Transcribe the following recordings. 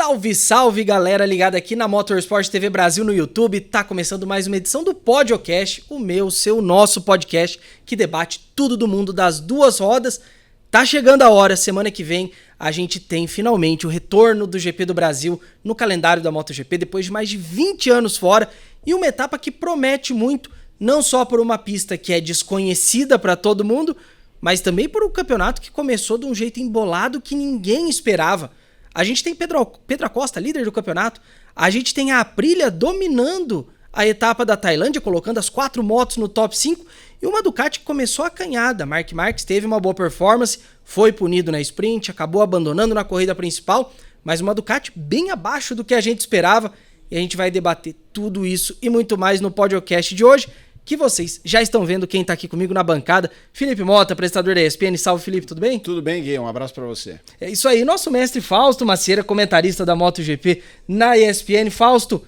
Salve, salve galera ligada aqui na Motorsport TV Brasil no YouTube. Tá começando mais uma edição do Podcast, o meu, seu, nosso podcast que debate tudo do mundo das duas rodas. Tá chegando a hora, semana que vem a gente tem finalmente o retorno do GP do Brasil no calendário da MotoGP depois de mais de 20 anos fora e uma etapa que promete muito, não só por uma pista que é desconhecida para todo mundo, mas também por um campeonato que começou de um jeito embolado que ninguém esperava. A gente tem Pedro Acosta, líder do campeonato. A gente tem a Aprilia dominando a etapa da Tailândia, colocando as 4 motos no top 5. E uma Ducati que começou acanhada. Marc Marquez teve uma boa performance, foi punido na sprint, acabou abandonando na corrida principal. Mas uma Ducati bem abaixo do que a gente esperava. E a gente vai debater tudo isso e muito mais no podcast de hoje, que vocês já estão vendo quem tá aqui comigo na bancada. Felipe Mota, apresentador da ESPN. Salve, Felipe, tudo bem? Tudo bem, Gui, um abraço pra você. É isso aí, nosso mestre Fausto Macieira, comentarista da MotoGP na ESPN. Fausto,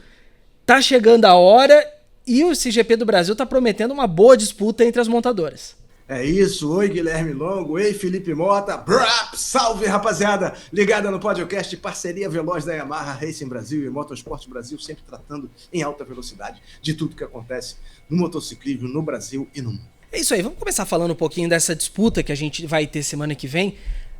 tá chegando a hora e o CGP do Brasil tá prometendo uma boa disputa entre as montadoras. É isso, oi Guilherme Longo, oi Felipe Mota, salve rapaziada, ligada no podcast, parceria veloz da Yamaha Racing Brasil e Motorsport Brasil, sempre tratando em alta velocidade de tudo que acontece no motociclismo no Brasil e no mundo. É isso aí, vamos começar falando um pouquinho dessa disputa que a gente vai ter semana que vem.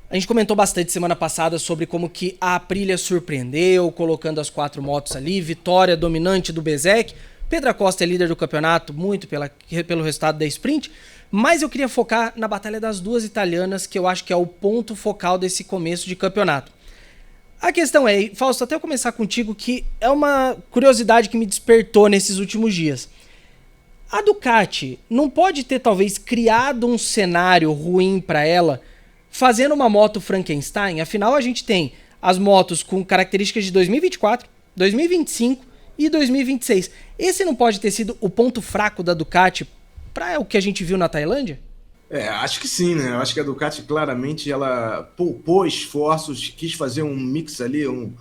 A gente comentou bastante semana passada sobre como que a Aprilia surpreendeu, colocando as 4 motos ali, vitória dominante do Bezzecchi. Pedro Acosta é líder do campeonato, muito pelo resultado da sprint, mas eu queria focar na batalha das duas italianas, que eu acho que é o ponto focal desse começo de campeonato. A questão é, Fausto, até eu começar contigo, que é uma curiosidade que me despertou nesses últimos dias. A Ducati não pode ter talvez criado um cenário ruim para ela, fazendo uma moto Frankenstein? Afinal, a gente tem as motos com características de 2024, 2025 e 2026. Esse não pode ter sido o ponto fraco da Ducati para o que a gente viu na Tailândia? Acho que sim, né? Eu acho que a Ducati claramente ela poupou esforços, quis fazer um mix ali, um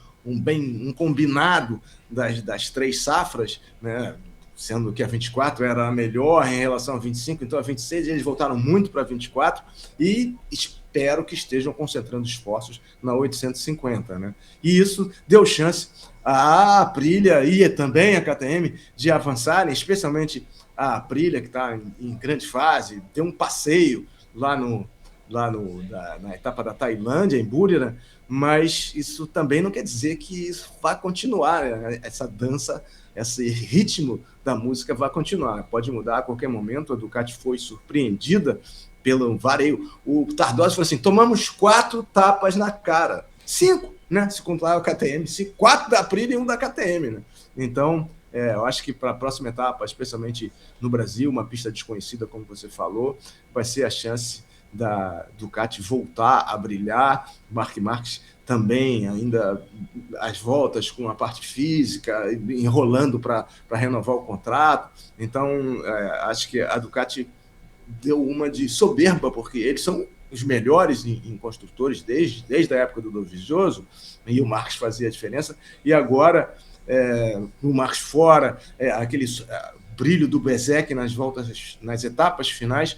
combinado das 3 safras, né? Sendo que a 24 era a melhor em relação a 25, então a 26 eles voltaram muito para a 24 e espero que estejam concentrando esforços na 850, né? E isso deu chance à Aprilia e também a KTM de avançarem, especialmente a Aprilia, que está em grande fase, deu um passeio na etapa da Tailândia, em Buriram, mas isso também não quer dizer que isso vai continuar, né? Essa dança, esse ritmo da música vai continuar, pode mudar a qualquer momento. A Ducati foi surpreendida pelo vareio. O Tardoso falou assim, tomamos 4 tapas na cara, 5, né? Se contar o KTM, 4 da Aprilia e 1 da KTM, né? Então, eu acho que para a próxima etapa, especialmente no Brasil, uma pista desconhecida, como você falou, vai ser a chance da Ducati voltar a brilhar. Marc Marquez também, ainda as voltas com a parte física, enrolando para renovar o contrato. Então, acho que a Ducati deu uma de soberba, porque eles são os melhores em construtores desde a época do Dovizioso, e o Marques fazia a diferença, e agora o Marques fora, aquele brilho do Bezzecchi nas etapas finais,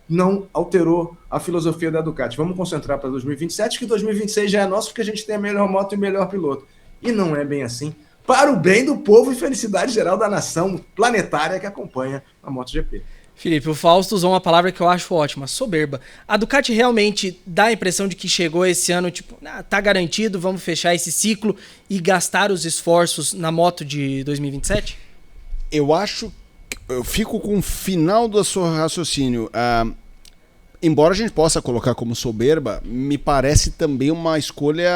não alterou a filosofia da Ducati. Vamos concentrar para 2027, que 2026 já é nosso, porque a gente tem a melhor moto e o melhor piloto. E não é bem assim, para o bem do povo e felicidade geral da nação planetária que acompanha a MotoGP. Felipe, o Fausto usou uma palavra que eu acho ótima, soberba. A Ducati realmente dá a impressão de que chegou esse ano, tipo, tá garantido, vamos fechar esse ciclo e gastar os esforços na moto de 2027? Eu fico com o final do seu raciocínio. Embora a gente possa colocar como soberba, me parece também uma escolha,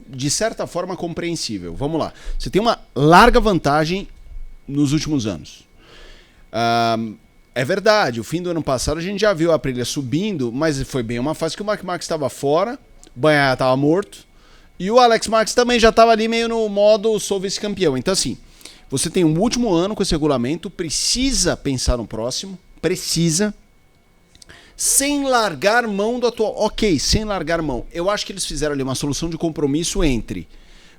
de certa forma, compreensível. Vamos lá. Você tem uma larga vantagem nos últimos anos. É verdade, o fim do ano passado a gente já viu a Aprilia subindo, mas foi bem uma fase que o Marc Marquez estava fora, o Bagnaia estava morto, e o Alex Marques também já estava ali meio no modo sou vice-campeão. Então assim, você tem um último ano com esse regulamento, precisa pensar no próximo, sem largar mão do atual. Ok, sem largar mão. Eu acho que eles fizeram ali uma solução de compromisso entre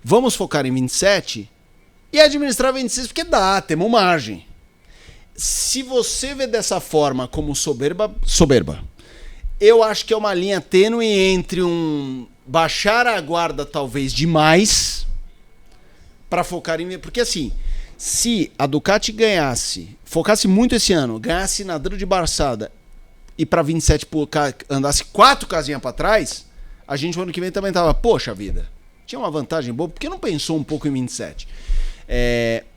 vamos focar em 27 e administrar 26, porque temos margem. Se você vê dessa forma como soberba, eu acho que é uma linha tênue entre um baixar a guarda talvez demais para focar em... Porque assim, se a Ducati focasse muito esse ano, ganhasse na Drão de Braçada e para 27 andasse 4 casinhas para trás, a gente no ano que vem também tava, poxa vida, tinha uma vantagem boa, por que não pensou um pouco em 27?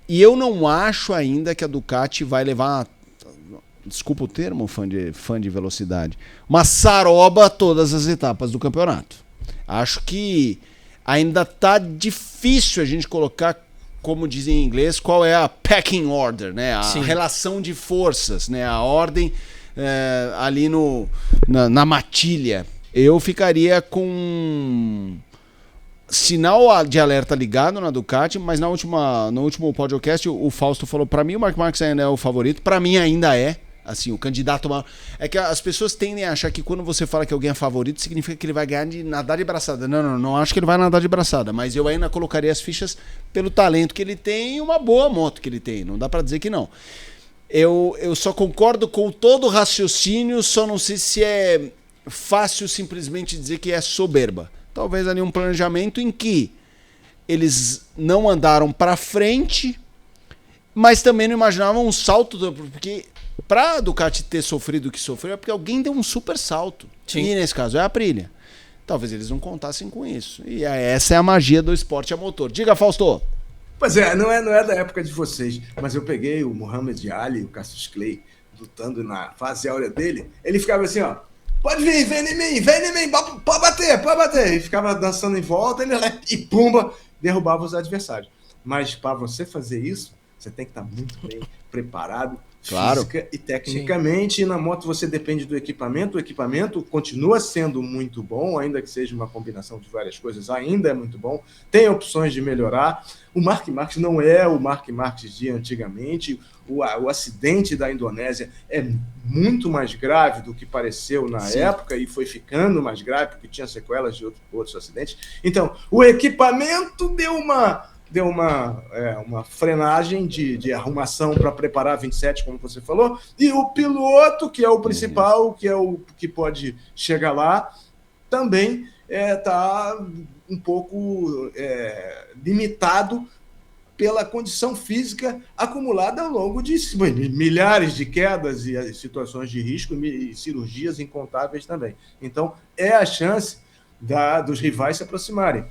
E eu não acho ainda que a Ducati vai levar, desculpa o termo, fã de velocidade, uma saroba todas as etapas do campeonato. Acho que ainda tá difícil a gente colocar, como dizem em inglês, qual é a pecking order, né? A relação de forças, né? A ordem ali na matilha. Eu ficaria com sinal de alerta ligado na Ducati, mas no último podcast o Fausto falou, para mim o Marc Marquez ainda é o favorito, para mim ainda é. Assim, o candidato maior. É que as pessoas tendem a achar que quando você fala que alguém é favorito, significa que ele vai ganhar de nadar de braçada. Não acho que ele vai nadar de braçada, mas eu ainda colocaria as fichas pelo talento que ele tem e uma boa moto que ele tem. Não dá pra dizer que não. Eu só concordo com todo o raciocínio, só não sei se é fácil simplesmente dizer que é soberba. Talvez ali um planejamento em que eles não andaram pra frente, mas também não imaginavam um salto, porque pra Ducati ter sofrido o que sofreu é porque alguém deu um super salto. Sim. E nesse caso é a Aprilia. Talvez eles não contassem com isso. E essa é a magia do esporte a motor. Diga, Fausto. Pois é, não é da época de vocês, mas eu peguei o Muhammad Ali, o Cassius Clay, lutando na fase áurea dele. Ele ficava assim, ó, pode vir, vem em mim, pode bater. E ficava dançando em volta, ele e pumba, derrubava os adversários. Mas para você fazer isso, você tem que estar muito bem preparado, claro, física e tecnicamente. Sim. E na moto você depende do equipamento. O equipamento continua sendo muito bom, ainda que seja uma combinação de várias coisas, ainda é muito bom. Tem opções de melhorar. O Marc Marquez não é o Marc Marquez de antigamente. O acidente da Indonésia é muito mais grave do que pareceu na época e foi ficando mais grave porque tinha sequelas de outros acidentes. Então, o equipamento deu uma frenagem de arrumação para preparar 27, como você falou, e o piloto, que é o principal, que é o que pode chegar lá, também está um pouco limitado pela condição física acumulada ao longo de milhares de quedas e situações de risco e cirurgias incontáveis também. Então, é a chance dos rivais se aproximarem.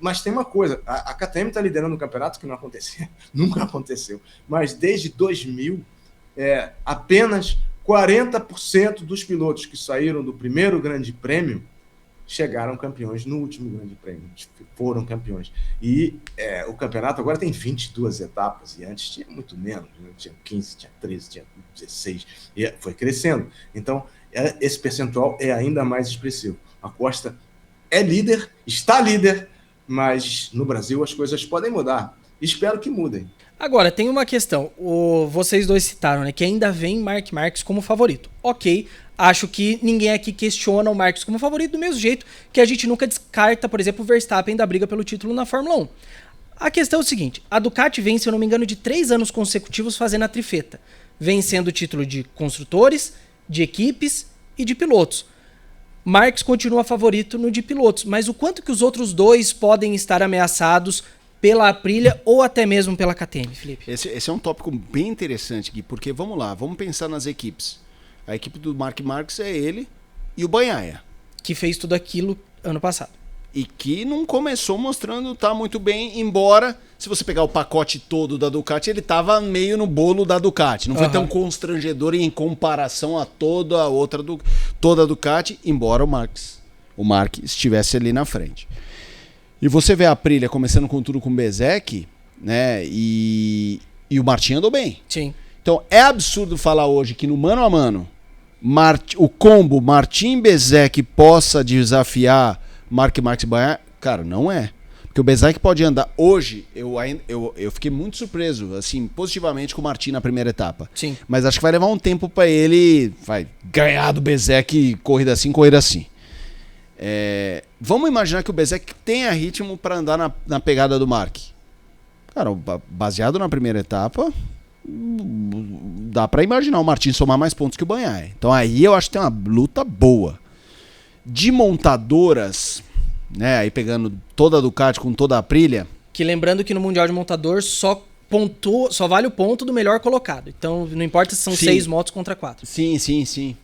Mas tem uma coisa, a KTM está liderando um campeonato que não acontecia, nunca aconteceu, mas desde 2000, apenas 40% dos pilotos que saíram do primeiro grande prêmio chegaram campeões no último grande prêmio, foram campeões. E o campeonato agora tem 22 etapas, e antes tinha muito menos, né? Tinha 15, tinha 13, tinha 16, e foi crescendo. Então, esse percentual é ainda mais expressivo. A Costa é líder, está líder, mas no Brasil as coisas podem mudar. Espero que mudem. Agora, tem uma questão. Vocês dois citaram, né, que ainda vem Marc Marquez como favorito. Ok, acho que ninguém aqui questiona o Marquez como favorito do mesmo jeito que a gente nunca descarta, por exemplo, o Verstappen da briga pelo título na Fórmula 1. A questão é o seguinte, a Ducati vem, se eu não me engano, de 3 anos consecutivos fazendo a trifeta. Vencendo o título de construtores, de equipes e de pilotos. Marquez continua favorito no de pilotos, mas o quanto que os outros dois podem estar ameaçados pela Aprilia ou até mesmo pela KTM, Felipe? Esse é um tópico bem interessante aqui, porque vamos lá, vamos pensar nas equipes. A equipe do Marc Marquez é ele e o Bagnaia. Que fez tudo aquilo ano passado. E que não começou mostrando estar muito bem, embora, se você pegar o pacote todo da Ducati, ele estava meio no bolo da Ducati. Não foi tão constrangedor em comparação a toda a outra, toda a Ducati, embora o Marc estivesse ali na frente. E você vê a Aprilia começando com tudo com o Bezzecchi, né? E o Martin andou bem. Sim. Então é absurdo falar hoje que no mano a mano o combo Martin Bezzecchi possa desafiar Marc Marquez e Bagnaia. Cara, não é. Porque o Bezzecchi pode andar. Hoje, eu fiquei muito surpreso, assim, positivamente com o Martin na primeira etapa. Sim. Mas acho que vai levar um tempo para ele ganhar do Bezzecchi corrida assim, corrida assim. Vamos imaginar que o Bezzecchi tenha ritmo para andar na pegada do Marc. Cara, baseado na primeira etapa, dá para imaginar o Martin somar mais pontos que o Bagnaia. Então aí eu acho que tem uma luta boa. De montadoras, né? Aí pegando toda a Ducati com toda a Aprilia. Que lembrando que no Mundial de Montador só vale o ponto do melhor colocado. Então não importa se são 6 motos contra 4. Sim.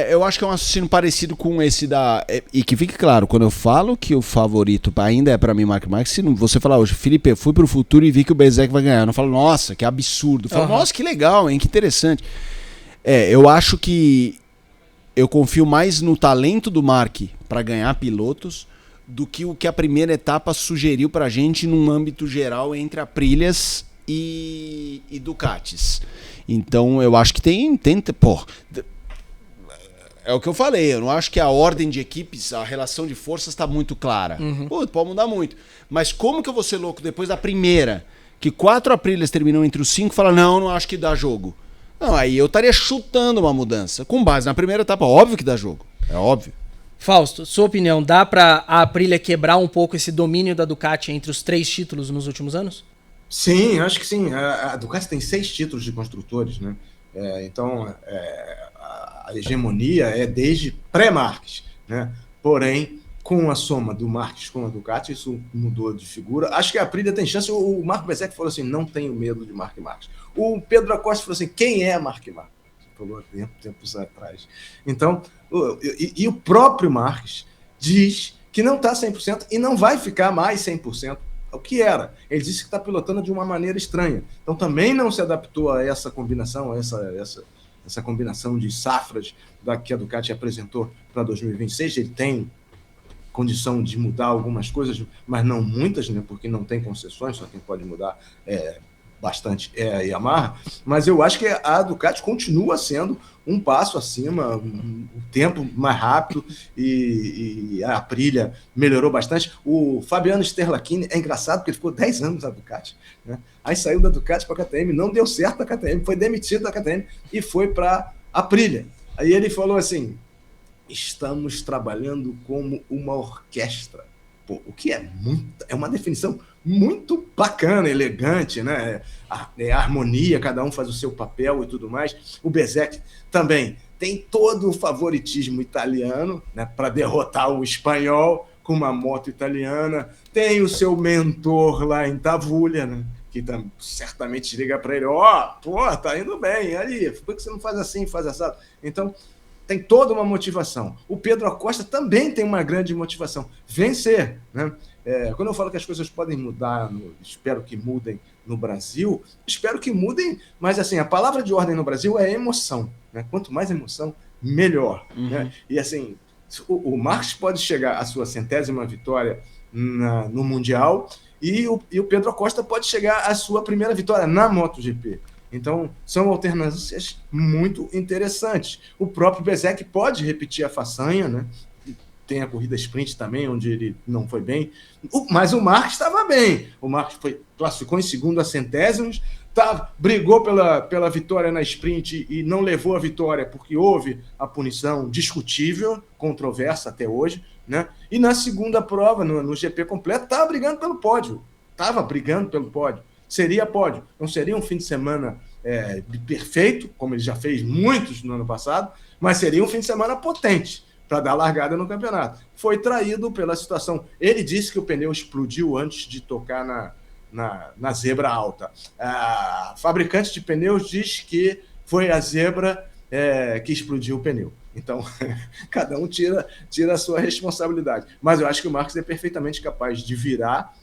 Eu acho que é um raciocínio parecido com esse da... E que fique claro, quando eu falo que o favorito ainda é pra mim Mark Marques, se você falar hoje, Felipe, eu fui pro futuro e vi que o Bezzecchi vai ganhar. Eu não falo, nossa, que absurdo. Eu falo, nossa, que legal, hein, que interessante. Eu acho que eu confio mais no talento do Mark pra ganhar pilotos do que o que a primeira etapa sugeriu pra gente num âmbito geral entre Aprilias e Ducatis. Então eu acho que tem é o que eu falei, eu não acho que a ordem de equipes, a relação de forças está muito clara. Pode mudar muito. Mas como que eu vou ser louco depois da primeira, que 4 Aprilias terminam entre os 5, falar, não acho que dá jogo. Não, aí eu estaria chutando uma mudança. Com base na primeira etapa, óbvio que dá jogo. É óbvio. Fausto, sua opinião, dá pra a Aprilia quebrar um pouco esse domínio da Ducati entre os 3 títulos nos últimos anos? Sim, acho que sim. A Ducati tem 6 títulos de construtores, né? Então, a hegemonia é desde pré-Marques, né? Porém, com a soma do Marques com a Ducati, isso mudou de figura. Acho que a Aprilia tem chance. O Marco Bezzecchi falou assim, não tenho medo de Marc Marques. O Pedro Acosta falou assim, quem é Marc Marques? Falou tempos atrás. Então, o próprio Marques diz que não está 100% e não vai ficar mais 100%. O que era? Ele disse que está pilotando de uma maneira estranha. Então, também não se adaptou a essa combinação, essa combinação de safras que a Ducati apresentou para 2026. Ele tem condição de mudar algumas coisas, mas não muitas, né? Porque não tem concessões, só quem pode mudar bastante é a Yamaha. Mas eu acho que a Ducati continua sendo um passo acima, um tempo mais rápido, e a Aprilia melhorou bastante. O Fabiano Sterlachini é engraçado porque ele ficou 10 anos na Ducati, né? Aí saiu da Ducati para a KTM, não deu certo a KTM, foi demitido da KTM e foi para a Aprilia. Aí ele falou assim, estamos trabalhando como uma orquestra. Pô, o que é uma definição muito bacana, elegante, né? A harmonia, cada um faz o seu papel e tudo mais. O Bezzecchi também tem todo o favoritismo italiano, né, para derrotar o espanhol com uma moto italiana. Tem o seu mentor lá em Tavulha, né, que certamente liga para ele, tá indo bem, aí, por que você não faz assim, faz assado? Então, tem toda uma motivação. O Pedro Acosta também tem uma grande motivação, vencer, né? Quando eu falo que as coisas podem mudar, espero que mudem no Brasil, espero que mudem, mas assim, a palavra de ordem no Brasil é emoção, né? Quanto mais emoção, melhor. Né? E assim, o Marques pode chegar à sua 100ª vitória no Mundial e o Pedro Acosta pode chegar à sua primeira vitória na MotoGP. Então, são alternâncias muito interessantes. O próprio Bezzecchi pode repetir a façanha, né? Tem a corrida sprint também, onde ele não foi bem. Mas o Marques estava bem. O Marques classificou em segundo a centésimos, brigou pela vitória na sprint e não levou a vitória porque houve a punição discutível, controversa até hoje, né? E na segunda prova, no GP completo, estava brigando pelo pódio. Seria pódio. Não seria um fim de semana perfeito, como ele já fez muitos no ano passado, mas seria um fim de semana potente para dar largada no campeonato. Foi traído pela situação. Ele disse que o pneu explodiu antes de tocar na zebra alta. A fabricante de pneus diz que foi a zebra que explodiu o pneu. Então, cada um tira a sua responsabilidade. Mas eu acho que o Marques é perfeitamente capaz de virar,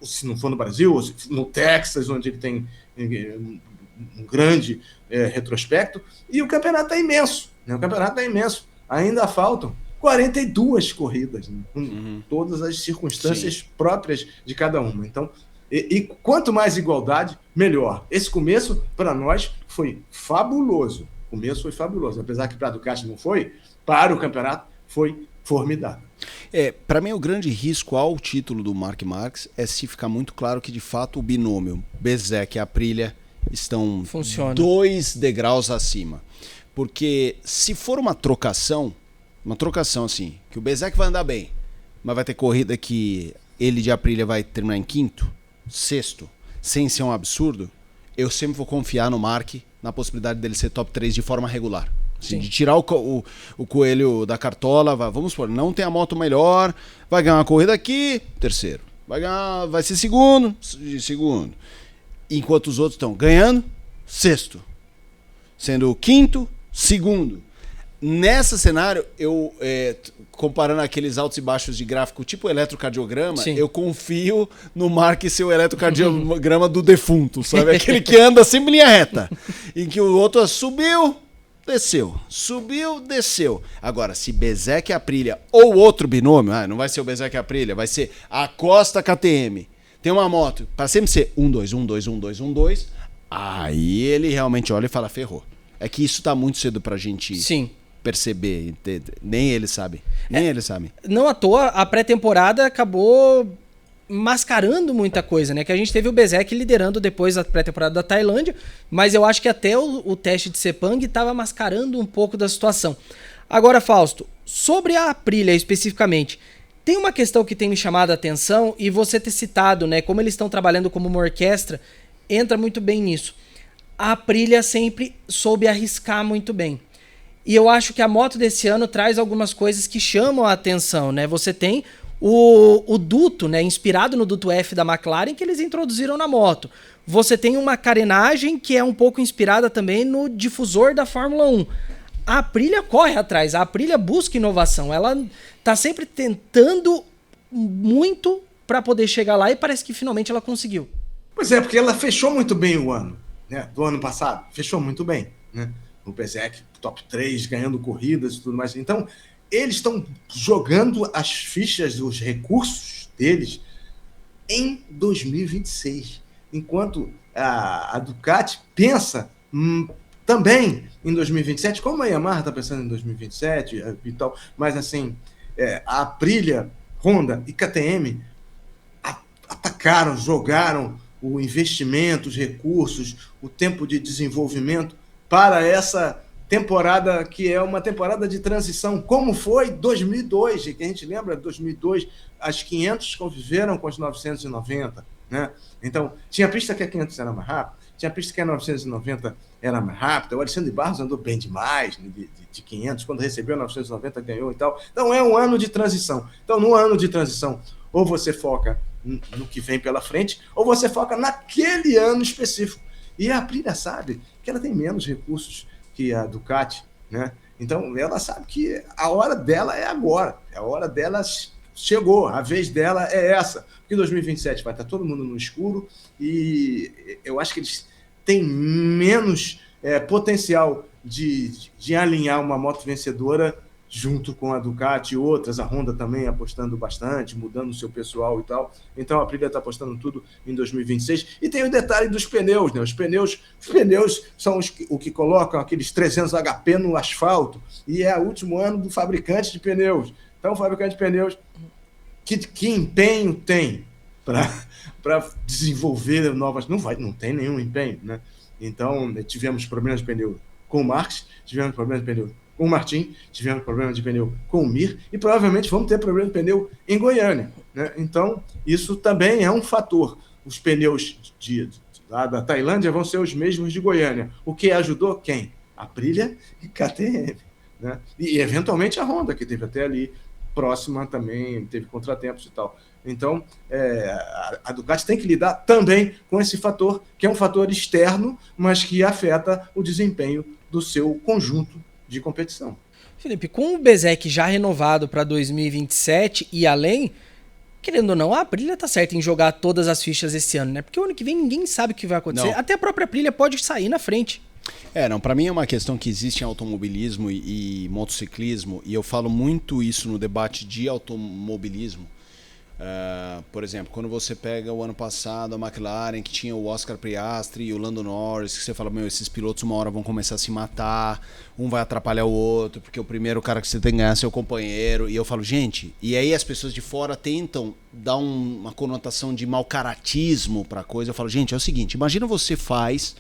se não for no Brasil, ou no Texas, onde ele tem um grande retrospecto, e o campeonato é imenso. Né? O campeonato é imenso. Ainda faltam 42 corridas, né? Com todas as circunstâncias próprias de cada uma. Então, e quanto mais igualdade, melhor. Esse começo, para nós, foi fabuloso. Apesar que para a Ducati não foi, para o campeonato foi formidável. Para mim, o grande risco ao título do Marc Marques é se ficar muito claro que, de fato, o binômio Bezzecchi e Aprilia estão 2 degraus acima. Porque se for uma trocação assim, que o Bezzecchi vai andar bem, mas vai ter corrida que ele de Aprilia vai terminar em 5º, 6º, sem ser um absurdo, eu sempre vou confiar no Marc, na possibilidade dele ser top 3 de forma regular. Assim, de tirar o coelho da cartola, vamos supor, não tem a moto melhor, vai ganhar uma corrida aqui, terceiro. Vai ser segundo. Enquanto os outros estão ganhando, sexto. Sendo quinto, segundo. Nesse cenário, eu comparando aqueles altos e baixos de gráfico tipo eletrocardiograma, Sim. eu confio no Mark ser o eletrocardiograma do defunto, sabe? Aquele que anda sempre em linha reta. Em que o outro subiu, desceu. Agora, se Bezek e Aprilia ou outro binômio, não vai ser o Bezek e Aprilia, vai ser a Costa KTM, tem uma moto, para sempre ser 1-2, aí ele realmente olha e fala, ferrou. É que isso tá muito cedo pra gente perceber, nem ele sabe. Não à toa, a pré-temporada acabou mascarando muita coisa, né? Que a gente teve o Bezek liderando depois da pré-temporada da Tailândia, mas eu acho que até o teste de Sepang estava mascarando um pouco da situação. Agora, Fausto, sobre a Aprilia especificamente, tem uma questão que tem me chamado a atenção e você ter citado, né? Como eles estão trabalhando como uma orquestra, entra muito bem nisso. A Aprilia sempre soube arriscar muito bem. E eu acho que a moto desse ano traz algumas coisas que chamam a atenção, né? Você tem o duto, né? Inspirado no duto F da McLaren, que eles introduziram na moto. Você tem uma carenagem que é um pouco inspirada também no difusor da Fórmula 1. A Aprilia corre atrás, a Aprilia busca inovação. Ela tá sempre tentando muito para poder chegar lá e parece que finalmente ela conseguiu. Pois é, porque ela fechou muito bem o ano, né? Do ano passado. Fechou muito bem, né? O Bezek, top 3, ganhando corridas e tudo mais. Então, eles estão jogando as fichas, os recursos deles em 2026. Enquanto a Ducati pensa também em 2027, como a Yamaha está pensando em 2027 e tal, mas assim, a Aprilia, Honda e KTM atacaram, jogaram o investimento, os recursos, o tempo de desenvolvimento para essa temporada que é uma temporada de transição, como foi 2002, que a gente lembra de 2002, as 500 conviveram com as 990, né? Então, tinha pista que a 500 era mais rápida, tinha pista que a 990 era mais rápida, o Alexandre Barros andou bem demais, né, de 500, quando recebeu a 990 ganhou e tal. Então, é um ano de transição. Então, no ano de transição, ou você foca no que vem pela frente, ou você foca naquele ano específico. E a Aprilia sabe que ela tem menos recursos que a Ducati, né? Então, ela sabe que a hora dela é agora. A hora dela chegou, a vez dela é essa. Porque em 2027 vai estar todo mundo no escuro e eu acho que eles têm menos potencial de alinhar uma moto vencedora junto com a Ducati e outras, a Honda também apostando bastante, mudando o seu pessoal e tal. Então a Aprilia está apostando tudo em 2026. E tem o detalhe dos pneus, né? Os pneus são o que colocam aqueles 300 HP no asfalto, e é o último ano do fabricante de pneus. Então o fabricante de pneus, que empenho tem para desenvolver novas... Não tem nenhum empenho, né? Então tivemos problemas de pneu com o Marx, tivemos problemas de pneu com o Martin, tivemos problema de pneu com o Mir e provavelmente vamos ter problema de pneu em Goiânia, né? Então, isso também é um fator. Os pneus lá da Tailândia vão ser os mesmos de Goiânia. O que ajudou quem? Aprilia e KTM, né? E eventualmente a Honda, que teve até ali próxima também, teve contratempos e tal. Então, a Ducati tem que lidar também com esse fator, que é um fator externo, mas que afeta o desempenho do seu conjunto de competição. Felipe, com o Bezek já renovado para 2027 e além, querendo ou não, a Aprilia tá certa em jogar todas as fichas esse ano, né? Porque o ano que vem ninguém sabe o que vai acontecer. Não. Até a própria Aprilia pode sair na frente. Para mim é uma questão que existe em automobilismo e motociclismo, e eu falo muito isso no debate de automobilismo. Por exemplo, quando você pega o ano passado a McLaren, que tinha o Oscar Piastri e o Lando Norris, que você fala, esses pilotos uma hora vão começar a se matar, um vai atrapalhar o outro, porque o primeiro cara que você tem que ganhar é seu companheiro. E eu falo, gente, e aí as pessoas de fora tentam dar uma conotação de mau caratismo pra coisa. Eu falo, gente, é o seguinte, imagina você faz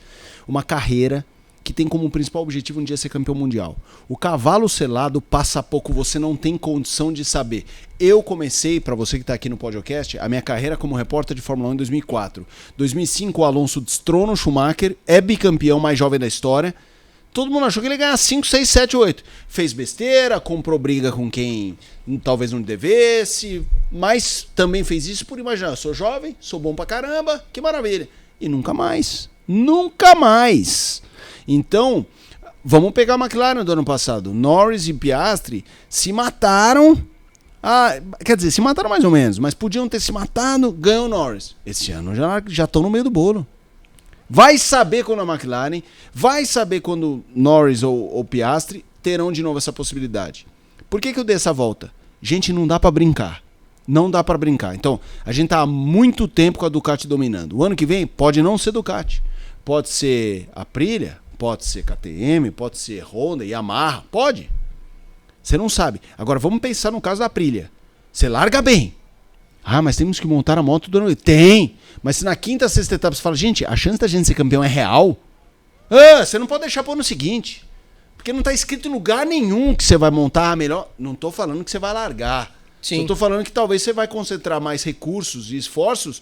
uma carreira que tem como principal objetivo um dia ser campeão mundial. O cavalo selado passa pouco, você não tem condição de saber. Eu comecei, para você que está aqui no podcast, a minha carreira como repórter de Fórmula 1 em 2004. 2005 o Alonso destrona o Schumacher, é bicampeão mais jovem da história. todo mundo achou que ele ia ganhar 5, 6, 7, 8. Fez besteira, comprou briga com quem talvez não devesse, mas também fez isso por imaginar, eu sou jovem, sou bom pra caramba, que maravilha. E nunca mais. Nunca mais. Então, vamos pegar a McLaren do ano passado. Norris e Piastri se mataram. Quer dizer, se mataram mais ou menos, mas podiam ter se matado, ganhou o Norris. Esse ano já estão no meio do bolo. Vai saber quando a McLaren, vai saber quando Norris ou Piastri terão de novo essa possibilidade. Por que eu dei essa volta? Gente, não dá pra brincar. Não dá pra brincar. Então, a gente tá há muito tempo com a Ducati dominando. O ano que vem pode não ser Ducati. Pode ser Aprilia, pode ser KTM, pode ser Honda, Yamaha, pode. Você não sabe. Agora, vamos pensar no caso da Aprilia. Você larga bem. Mas temos que montar a moto do ano. Tem! Mas se na quinta, sexta etapa você fala, gente, a chance da gente ser campeão é real? Você não pode deixar pro ano seguinte. Porque não tá escrito em lugar nenhum que você vai montar a melhor. Não tô falando que você vai largar. Sim. Só tô falando que talvez você vai concentrar mais recursos e esforços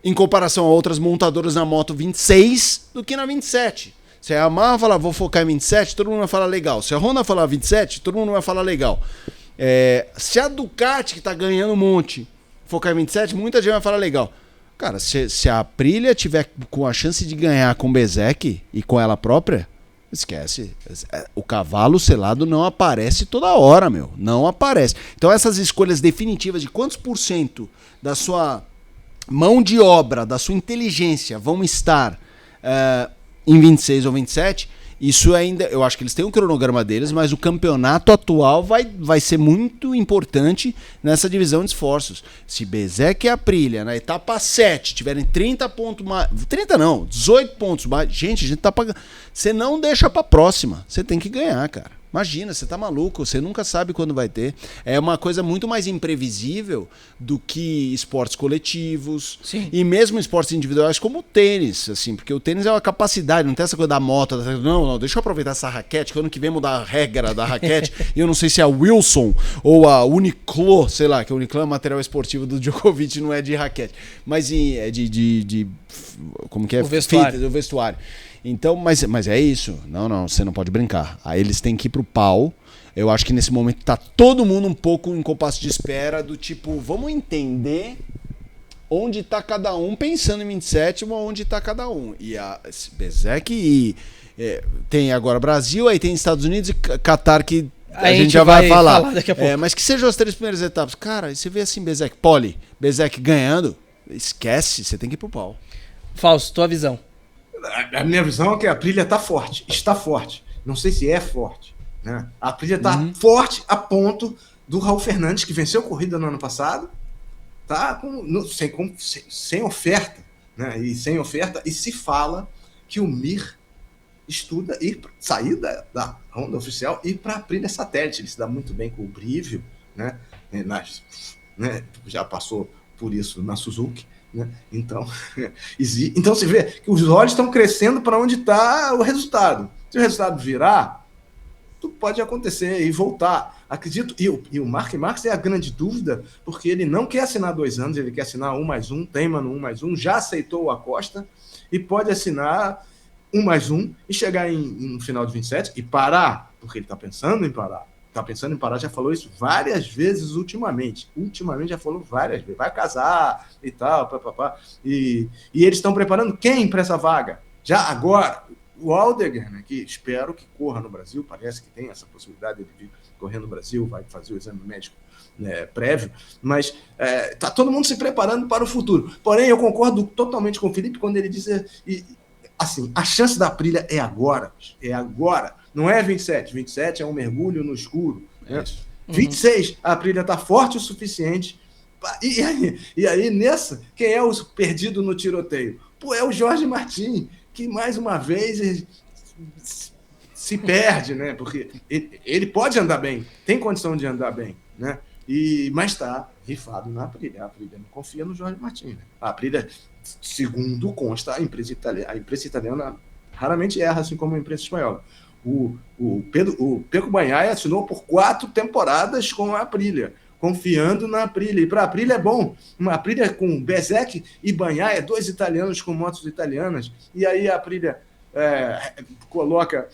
em comparação a outras montadoras na moto 26 do que na 27. Se a Yamaha falar, vou focar em 27, todo mundo vai falar legal. Se a Honda falar 27, todo mundo vai falar legal. Se a Ducati, que tá ganhando um monte, focar em 27, muita gente vai falar legal. Cara, se a Aprilia tiver com a chance de ganhar com o Bezzecchi e com ela própria, esquece. O cavalo selado não aparece toda hora, meu. Não aparece. Então essas escolhas definitivas de quantos por cento da sua mão de obra, da sua inteligência vão estar em 26 ou 27, isso ainda, eu acho que eles têm um cronograma deles, mas o campeonato atual vai ser muito importante nessa divisão de esforços. Se Bezzecchi e Aprilia na etapa 7 tiverem 30 pontos mais, 30 não, 18 pontos mais, gente, a gente tá pagando. Você não deixa pra próxima, você tem que ganhar, cara. Imagina, você tá maluco, você nunca sabe quando vai ter. É uma coisa muito mais imprevisível do que esportes coletivos. Sim. E mesmo esportes individuais como o tênis, assim, porque o tênis é uma capacidade, não tem essa coisa da moto, não, deixa eu aproveitar essa raquete, que ano que vem mudar a regra da raquete, e eu não sei se é a Wilson ou a Uniqlo, sei lá, que a Uniqlo é material esportivo do Djokovic, não é de raquete, mas é de como que é? O vestuário. O vestuário. Então, mas é isso. Não, você não pode brincar. Aí eles têm que ir pro pau. Eu acho que nesse momento tá todo mundo um pouco em compasso de espera do tipo, vamos entender onde tá cada um, pensando em 27, onde tá cada um. E a Bezzecchi tem agora Brasil, aí tem Estados Unidos e Qatar, que a gente já vai falar daqui a pouco. mas que sejam as 3 primeiras etapas. Cara, você vê assim, Bezzecchi ganhando, esquece, você tem que ir pro pau. Fausto, tua visão. A minha visão é que a Aprilia está forte. Não sei se é forte, né? A Aprilia está forte a ponto do Raul Fernandes, que venceu a corrida no ano passado, tá sem oferta, né? E se fala que o Mir estuda sair da Honda oficial e ir para a Aprilia satélite. Ele se dá muito bem com o Brivio, né? Já passou por isso na Suzuki. Né? Então você vê que os olhos estão crescendo para onde está o resultado. Se o resultado virar, tudo pode acontecer e voltar. Acredito. E o Mark Marques é a grande dúvida, porque ele não quer assinar 2 anos, ele quer assinar 1+1, teima no 1+1, já aceitou o Acosta e pode assinar 1+1 e chegar no final de 27 e parar, porque ele está pensando em parar. Já falou isso várias vezes ultimamente. Já falou várias vezes. Vai casar e tal, E eles estão preparando quem para essa vaga? Já agora, o Aldegren, né, que espero que corra no Brasil, parece que tem essa possibilidade de vir correr no Brasil, vai fazer o exame médico, né, prévio, mas está todo mundo se preparando para o futuro. Porém, eu concordo totalmente com o Felipe quando ele diz assim, a chance da Aprilia é agora. Não é 27. 27 é um mergulho no escuro. Né? 26, a Aprilia está forte o suficiente. E aí, nessa, quem é o perdido no tiroteio? É o Jorge Martin, que mais uma vez se perde, né? Porque ele pode andar bem, tem condição de andar bem, né? Mas está rifado na Aprilia. A Aprilia não confia no Jorge Martin. Né? A Aprilia, segundo consta, a imprensa italiana raramente erra, assim como a imprensa espanhola. O Pecco Bagnaia assinou por 4 temporadas com a Aprilia, confiando na Aprilia. E para a Aprilia é bom. Uma Aprilia com Bezzecchi e Bagnaia, 2 italianos com motos italianas. E aí a Aprilia coloca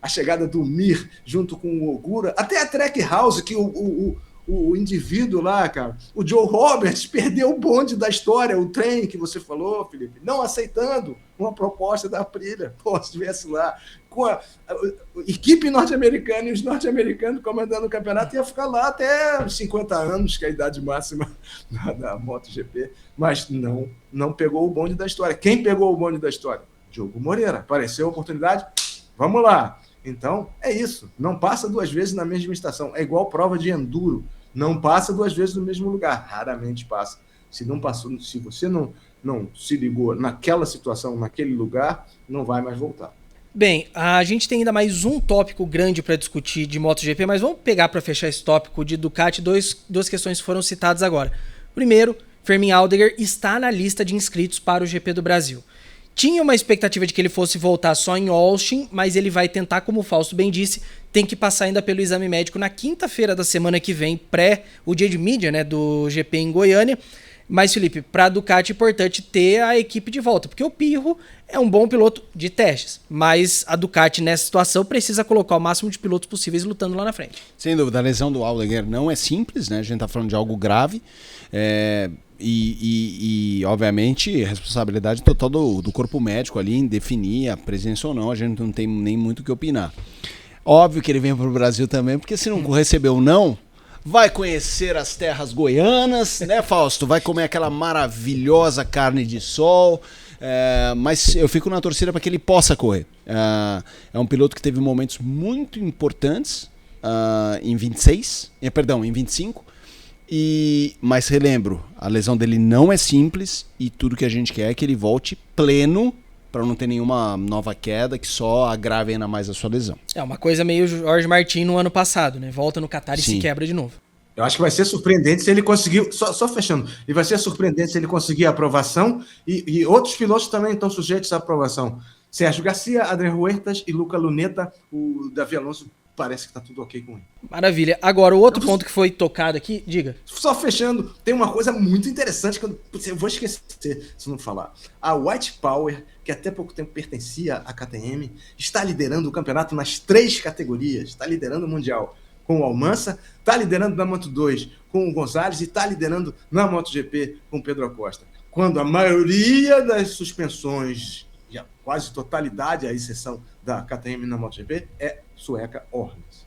a chegada do Mir junto com o Ogura, até a Trackhouse, que o indivíduo lá, cara, o Joe Roberts perdeu o bonde da história, o trem que você falou, Felipe, não aceitando uma proposta da Aprilia. Pô, se estivesse lá com a equipe norte-americana e os norte-americanos comandando o campeonato, ia ficar lá até 50 anos, que é a idade máxima da MotoGP, mas não pegou o bonde da história. Quem pegou o bonde da história? Diogo Moreira. Apareceu a oportunidade? Vamos lá. Então, é isso. Não passa 2 vezes na mesma estação. É igual prova de enduro. Não passa 2 vezes no mesmo lugar. Raramente passa. Se não passou, se você não se ligou naquela situação, naquele lugar, não vai mais voltar. Bem, a gente tem ainda mais um tópico grande para discutir de MotoGP, mas vamos pegar para fechar esse tópico de Ducati duas questões que foram citadas agora. Primeiro, Fermin Aldeguer está na lista de inscritos para o GP do Brasil. Tinha uma expectativa de que ele fosse voltar só em Austin, mas ele vai tentar, como o Fausto bem disse, tem que passar ainda pelo exame médico na quinta-feira da semana que vem, o dia de mídia, né, do GP em Goiânia. Mas, Felipe, para a Ducati é importante ter a equipe de volta, porque o Pirro é um bom piloto de testes, mas a Ducati nessa situação precisa colocar o máximo de pilotos possíveis lutando lá na frente. Sem dúvida, a lesão do Aldeguer não é simples, né? A gente está falando de algo grave, e obviamente, responsabilidade total do corpo médico ali em definir a presença ou não, a gente não tem nem muito o que opinar. Óbvio que ele vem para o Brasil também, porque se não receber o não, vai conhecer as terras goianas, né, Fausto? Vai comer aquela maravilhosa carne de sol, mas eu fico na torcida para que ele possa correr. É um piloto que teve momentos muito importantes em 25, mas relembro, a lesão dele não é simples e tudo que a gente quer é que ele volte pleno para não ter nenhuma nova queda que só agrave ainda mais a sua lesão. É uma coisa meio Jorge Martin no ano passado, né? Volta no Qatar e se quebra de novo. Eu acho que vai ser surpreendente se ele conseguir, só fechando, e vai ser surpreendente se ele conseguir a aprovação, e outros pilotos também estão sujeitos à aprovação. Sérgio Garcia, Adrian Huertas e Luca Luneta, o Davi Alonso parece que está tudo ok com ele. Maravilha. Agora, o outro ponto que foi tocado aqui, diga. Só fechando, tem uma coisa muito interessante que eu vou esquecer se não falar. A White Power, que até pouco tempo pertencia à KTM, está liderando o campeonato nas 3 categorias. Está liderando o Mundial com o Almansa, está liderando na Moto2 com o Gonzalez e está liderando na MotoGP com o Pedro Acosta. Quando a maioria das suspensões, a quase totalidade, à exceção da KTM na MotoGP, é sueca Hornets.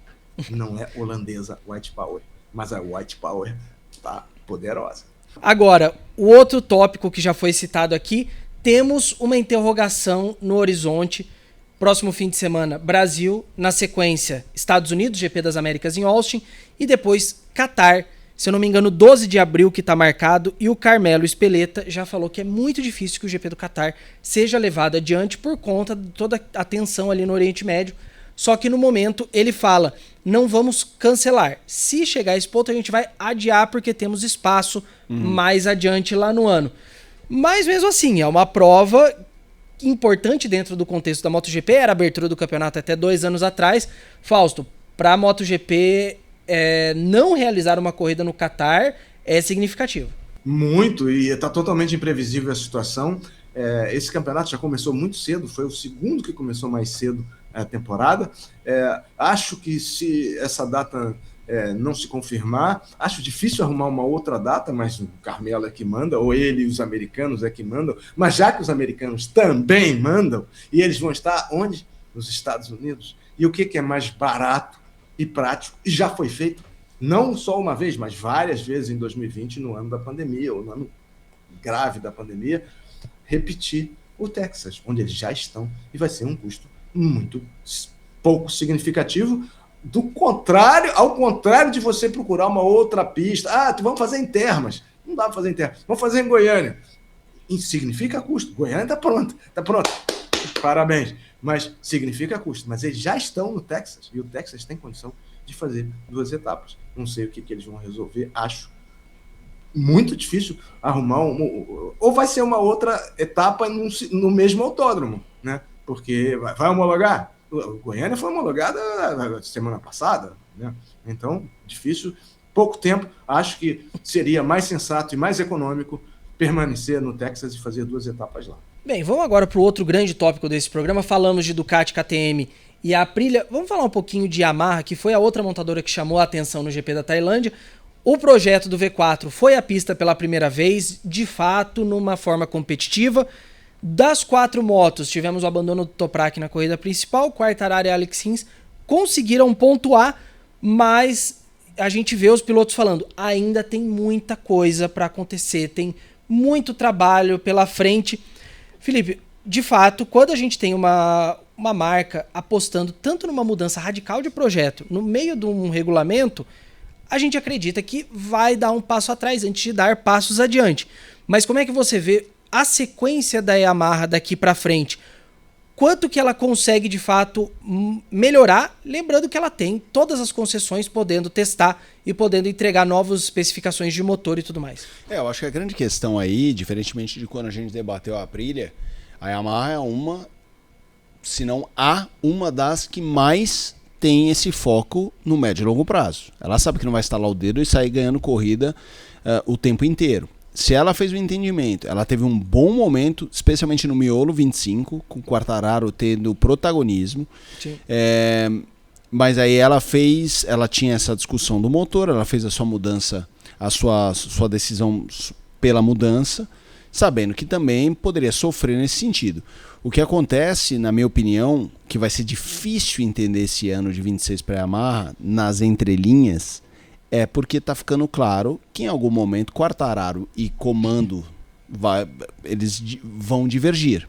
Não é holandesa White Power, mas a White Power está poderosa. Agora, o outro tópico que já foi citado aqui, temos uma interrogação no horizonte. Próximo fim de semana, Brasil, na sequência, Estados Unidos, GP das Américas em Austin, e depois Qatar, se eu não me engano, 12 de abril que está marcado, e o Carmelo Espeleta já falou que é muito difícil que o GP do Qatar seja levado adiante por conta de toda a tensão ali no Oriente Médio. Só que no momento ele fala, não vamos cancelar. Se chegar a esse ponto a gente vai adiar porque temos espaço mais adiante lá no ano. Mas mesmo assim, é uma prova importante dentro do contexto da MotoGP, era a abertura do campeonato até 2 anos atrás. Fausto, para a MotoGP não realizar uma corrida no Qatar é significativo. Muito, e está totalmente imprevisível a situação. Esse campeonato já começou muito cedo, foi o segundo que começou mais cedo a temporada. Acho que se essa data não se confirmar, acho difícil arrumar uma outra data, mas o Carmelo é que manda, ou ele e os americanos é que mandam, mas já que os americanos também mandam, e eles vão estar onde? Nos Estados Unidos. E o que é mais barato e prático, e já foi feito, não só uma vez, mas várias vezes em 2020, no ano da pandemia, ou no ano grave da pandemia, repetir o Texas, onde eles já estão, e vai ser um custo muito pouco significativo, ao contrário de você procurar uma outra pista. Vamos fazer em Termas. Não dá para fazer em Termas. Vamos fazer em Goiânia. Significa custo. Goiânia está pronta. Parabéns. Mas significa custo. Mas eles já estão no Texas, e o Texas tem condição de fazer 2 etapas. Não sei o que eles vão resolver. Acho muito difícil arrumar ou vai ser uma outra etapa no mesmo autódromo, né? Porque vai homologar. O Goiânia foi homologada semana passada, né? Então, difícil, pouco tempo. Acho que seria mais sensato e mais econômico permanecer no Texas e fazer 2 etapas lá. Bem, vamos agora para o outro grande tópico desse programa. Falamos de Ducati, KTM e a Aprilia. Vamos falar um pouquinho de Yamaha, que foi a outra montadora que chamou a atenção no GP da Tailândia. O projeto do V4 foi à pista pela primeira vez, de fato, numa forma competitiva. Das 4 motos, tivemos o abandono do Toprak na corrida principal. Quartararo e Alex Rins conseguiram pontuar, mas a gente vê os pilotos falando, ainda tem muita coisa para acontecer, tem muito trabalho pela frente. Felipe, de fato, quando a gente tem uma marca apostando tanto numa mudança radical de projeto, no meio de um regulamento, a gente acredita que vai dar um passo atrás antes de dar passos adiante. Mas como é que você vê a sequência da Yamaha daqui para frente? Quanto que ela consegue, de fato, melhorar? Lembrando que ela tem todas as concessões, podendo testar e podendo entregar novas especificações de motor e tudo mais. Eu acho que a grande questão aí, diferentemente de quando a gente debateu a Aprilia, a Yamaha é se não uma das que mais tem esse foco no médio e longo prazo. Ela sabe que não vai estalar o dedo e sair ganhando corrida o tempo inteiro. Se ela fez o entendimento, ela teve um bom momento, especialmente no miolo 25, com o Quartararo tendo protagonismo. Mas aí ela tinha essa discussão do motor, ela fez a sua mudança, a sua decisão pela mudança, sabendo que também poderia sofrer nesse sentido. O que acontece, na minha opinião, que vai ser difícil entender esse ano de 26 para a Yamaha, nas entrelinhas, é porque está ficando claro que em algum momento Quartararo e comando eles vão divergir.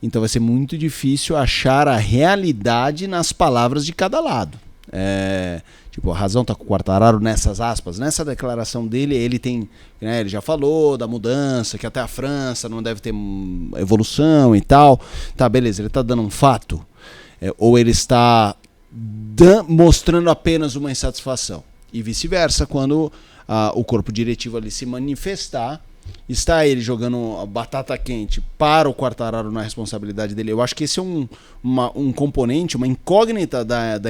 Então vai ser muito difícil achar a realidade nas palavras de cada lado. A razão está com o Quartararo nessas aspas, nessa declaração dele, ele tem, ele já falou da mudança, que até a França não deve ter evolução e tal. Tá, beleza, ele está dando um fato, ou ele está mostrando apenas uma insatisfação. E vice-versa, quando o corpo diretivo ali se manifestar, está ele jogando a batata quente para o Quartararo na responsabilidade dele. Eu acho que esse é um componente, uma incógnita da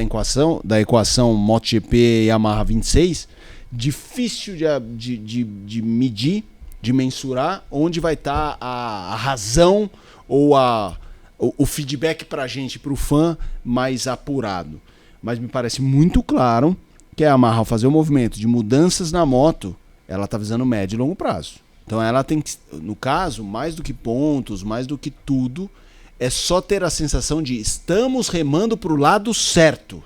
equação MotoGP Yamaha 26, difícil de medir, de mensurar, onde vai estar a razão ou o feedback para a gente, para o fã, mais apurado. Mas me parece muito claro que a Yamaha, ao fazer o movimento de mudanças na moto, ela está visando médio e longo prazo. Então ela tem que, no caso, mais do que pontos, mais do que tudo, é só ter a sensação de estamos remando para o lado certo.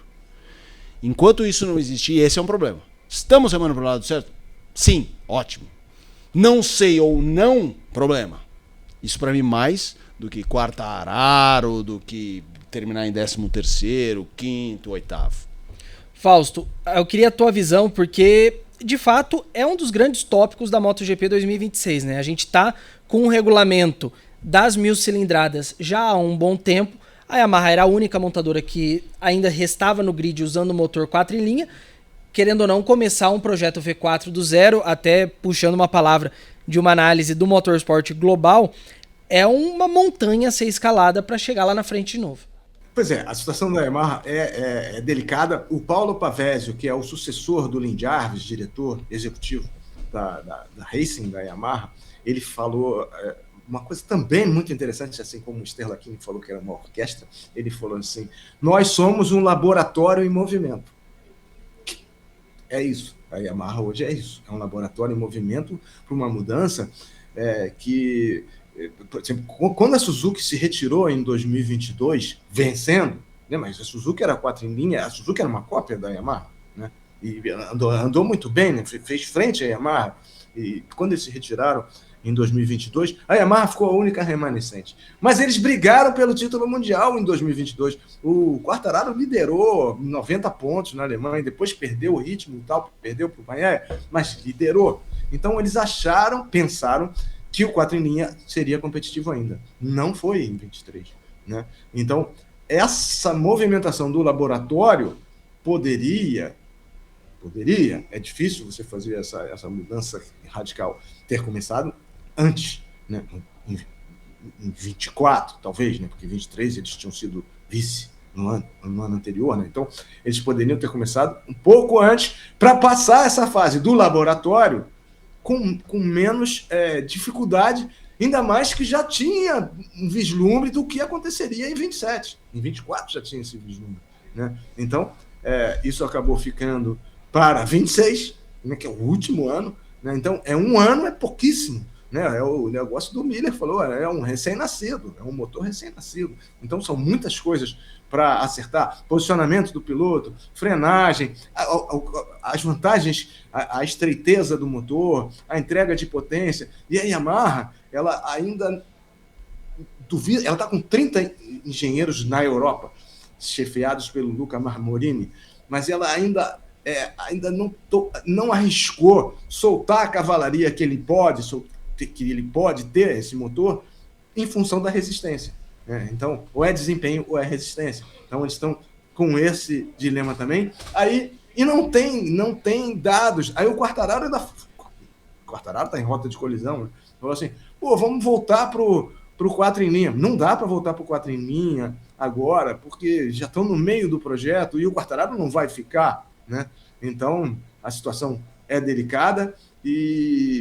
Enquanto isso não existir, esse é um problema. Estamos remando para o lado certo? Sim, ótimo. Não sei ou não, problema. Isso para mim mais do que Quartararo, do que terminar em 13º, 5º, 8º. Fausto, eu queria a tua visão, porque de fato é um dos grandes tópicos da MotoGP 2026, né? A gente tá com um regulamento das 1000 cilindradas já há um bom tempo. A Yamaha era a única montadora que ainda restava no grid usando o motor 4 em linha, querendo ou não começar um projeto V4 do zero, até puxando uma palavra de uma análise do Motorsport Global, é uma montanha a ser escalada para chegar lá na frente de novo. Pois é, a situação da Yamaha é delicada. O Paulo Pavésio, que é o sucessor do Lin Jarvis, diretor executivo da Racing da Yamaha, ele falou uma coisa também muito interessante, assim como o Sterlachini falou que era uma orquestra, ele falou assim, nós somos um laboratório em movimento. É isso, a Yamaha hoje é isso, é um laboratório em movimento para uma mudança que... Por exemplo, quando a Suzuki se retirou em 2022, vencendo, né, mas a Suzuki era 4 em linha, a Suzuki era uma cópia da Yamaha, né, e andou muito bem, né, fez frente à Yamaha, e quando eles se retiraram em 2022, a Yamaha ficou a única remanescente. Mas eles brigaram pelo título mundial em 2022. O Quartararo liderou 90 pontos na Alemanha, depois perdeu o ritmo e tal, perdeu para o Bagnaia, mas liderou. Então eles pensaram que o 4 em linha seria competitivo ainda. Não foi em 23. Né? Então, essa movimentação do laboratório poderia, é difícil você fazer essa mudança radical, ter começado antes, né? em 24, talvez, né? Porque em 23 eles tinham sido vice no ano anterior, né? Então, eles poderiam ter começado um pouco antes para passar essa fase do laboratório com menos dificuldade, ainda mais que já tinha um vislumbre do que aconteceria em 27. Em 24 já tinha esse vislumbre, né? Então, isso acabou ficando para 26, né, que é o último ano, né? Então, um ano é pouquíssimo, né? É o negócio do Miller falou, é um recém-nascido, é um motor recém-nascido. Então, são muitas coisas para acertar, posicionamento do piloto, frenagem, as vantagens, a estreiteza do motor, a entrega de potência. E a Yamaha, ela ainda duvida, ela está com 30 engenheiros na Europa, chefiados pelo Luca Marmorini, mas ela ainda não arriscou soltar a cavalaria que ele pode ter, esse motor, em função da resistência. Então, ou é desempenho ou é resistência. Então, eles estão com esse dilema também. E não tem dados. Aí o Quartararo está em rota de colisão. Né? Falou assim, vamos voltar para o 4 em linha. Não dá para voltar para o 4 em linha agora, porque já estão no meio do projeto e o Quartararo não vai ficar. Né? Então, a situação é delicada,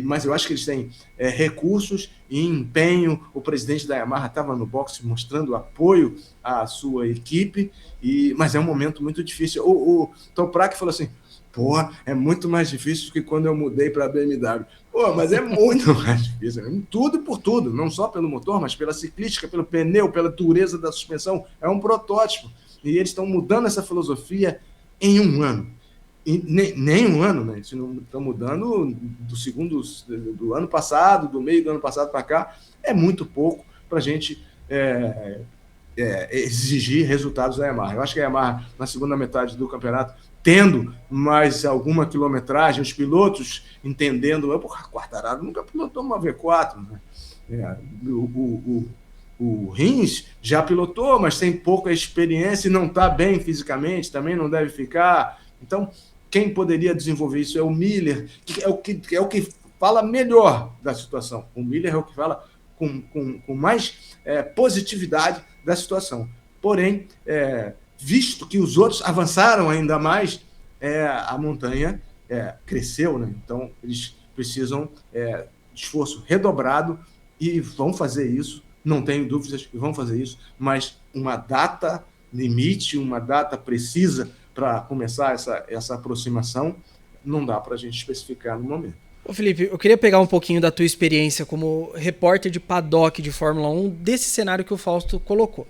mas eu acho que eles têm recursos e empenho. O presidente da Yamaha estava no boxe mostrando apoio à sua equipe, mas é um momento muito difícil. O Toprak falou assim, é muito mais difícil do que quando eu mudei para a BMW. Mas é muito mais difícil. Tudo por tudo, não só pelo motor, mas pela ciclística, pelo pneu, pela dureza da suspensão. É um protótipo. E eles estão mudando essa filosofia em um ano. E nem um ano, né? Estão mudando do ano passado, do meio do ano passado para cá. É muito pouco para a gente exigir resultados da Yamaha. Eu acho que a Yamaha, na segunda metade do campeonato, tendo mais alguma quilometragem, os pilotos entendendo, Quartararo nunca pilotou uma V4, né? O Rins já pilotou, mas tem pouca experiência e não está bem fisicamente, também não deve ficar. Então, quem poderia desenvolver isso é o Miller, que é o que fala melhor da situação. O Miller é o que fala com mais positividade da situação. Porém, visto que os outros avançaram ainda mais, a montanha cresceu, né? Então eles precisam de esforço redobrado e vão fazer isso, não tenho dúvidas que vão fazer isso, mas uma data limite, uma data precisa para começar essa aproximação, não dá para a gente especificar no momento. Ô Felipe, eu queria pegar um pouquinho da tua experiência como repórter de paddock de Fórmula 1, desse cenário que o Fausto colocou.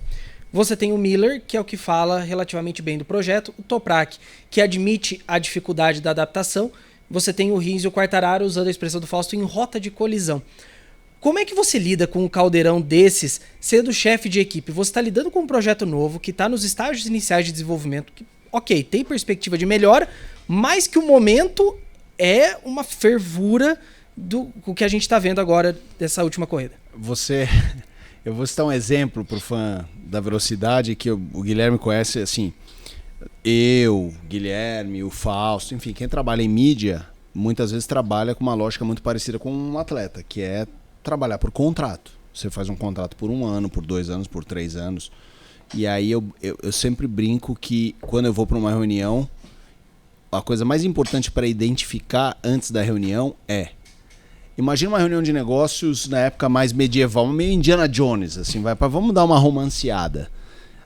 Você tem o Miller, que é o que fala relativamente bem do projeto, o Toprak, que admite a dificuldade da adaptação, você tem o Rins e o Quartararo, usando a expressão do Fausto, em rota de colisão. Como é que você lida com um caldeirão desses, sendo chefe de equipe? Você está lidando com um projeto novo, que está nos estágios iniciais de desenvolvimento, que, ok, tem perspectiva de melhora, mas que o momento é uma fervura do que a gente está vendo agora dessa última corrida. Eu vou citar um exemplo para o fã da velocidade que o Guilherme conhece, assim, Guilherme, o Fausto, enfim, quem trabalha em mídia, muitas vezes trabalha com uma lógica muito parecida com um atleta, que é trabalhar por contrato. Você faz um contrato por 1 ano, por 2 anos, por 3 anos, e aí eu sempre brinco que quando eu vou para uma reunião, a coisa mais importante para identificar antes da reunião imagina uma reunião de negócios na época mais medieval, meio Indiana Jones, assim, vamos dar uma romanceada.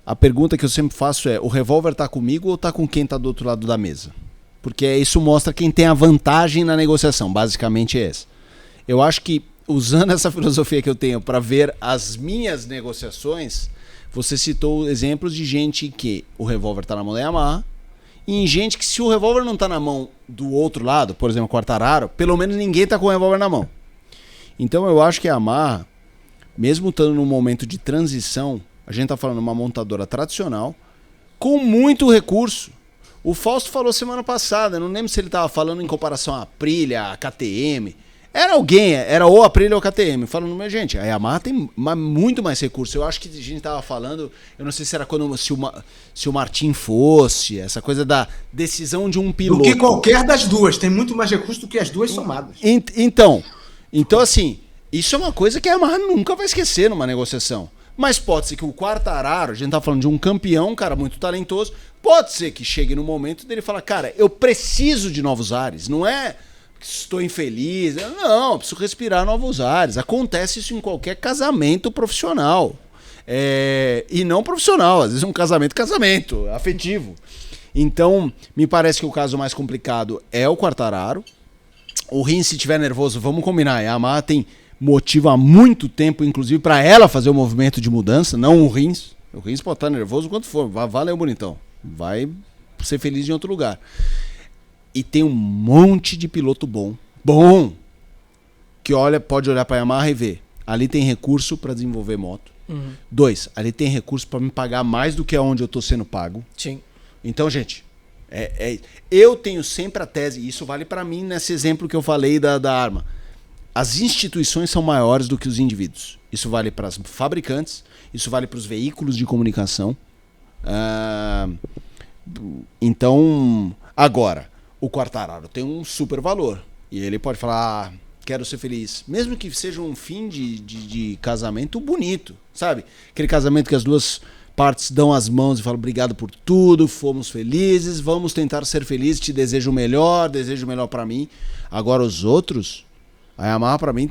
A pergunta que eu sempre faço é, o revólver tá comigo ou tá com quem tá do outro lado da mesa? Porque isso mostra quem tem a vantagem na negociação, basicamente é essa. Eu acho que, usando essa filosofia que eu tenho para ver as minhas negociações, você citou exemplos de gente que o revólver tá na mão da Yamaha, e em gente que, se o revólver não tá na mão do outro lado, por exemplo, Quartararo, pelo menos ninguém tá com o revólver na mão. Então eu acho que a Yamaha, mesmo estando num momento de transição, a gente tá falando de uma montadora tradicional, com muito recurso. O Fausto falou semana passada, não lembro se ele tava falando em comparação à Aprilia, à KTM. Era ou a Aprilia ou a KTM, falando, mas gente, a Yamaha tem muito mais recurso. Eu acho que a gente tava falando, eu não sei se era se o Martin fosse, essa coisa da decisão de um piloto. Do que qualquer das duas, tem muito mais recurso do que as duas somadas. Então assim, isso é uma coisa que a Yamaha nunca vai esquecer numa negociação. Mas pode ser que o Quartararo, a gente tá falando de um campeão, um cara muito talentoso, pode ser que chegue no momento dele falar, cara, eu preciso de novos ares, não é... estou infeliz. Não, preciso respirar novos ares. Acontece isso em qualquer casamento profissional. E não profissional, às vezes é um casamento afetivo. Então, me parece que o caso mais complicado é o Quartararo. O Rins, se estiver nervoso, vamos combinar. A Yamaha tem motivo há muito tempo, inclusive, para ela fazer o movimento de mudança, não o Rins. O Rins pode estar nervoso quanto for. Valeu, bonitão. Vai ser feliz em outro lugar. E tem um monte de piloto bom, que pode olhar para a Yamaha e ver. Ali tem recurso para desenvolver moto. 2, ali tem recurso para me pagar mais do que aonde eu estou sendo pago. Sim. Então, gente, eu tenho sempre a tese, e isso vale para mim nesse exemplo que eu falei da arma. As instituições são maiores do que os indivíduos. Isso vale para as fabricantes, isso vale para os veículos de comunicação. Então, agora, o Quartararo tem um super valor. E ele pode falar, quero ser feliz. Mesmo que seja um fim de casamento bonito, sabe? Aquele casamento que as duas partes dão as mãos e falam obrigado por tudo, fomos felizes, vamos tentar ser felizes, te desejo o melhor para mim. Agora os outros, a Yamaha para mim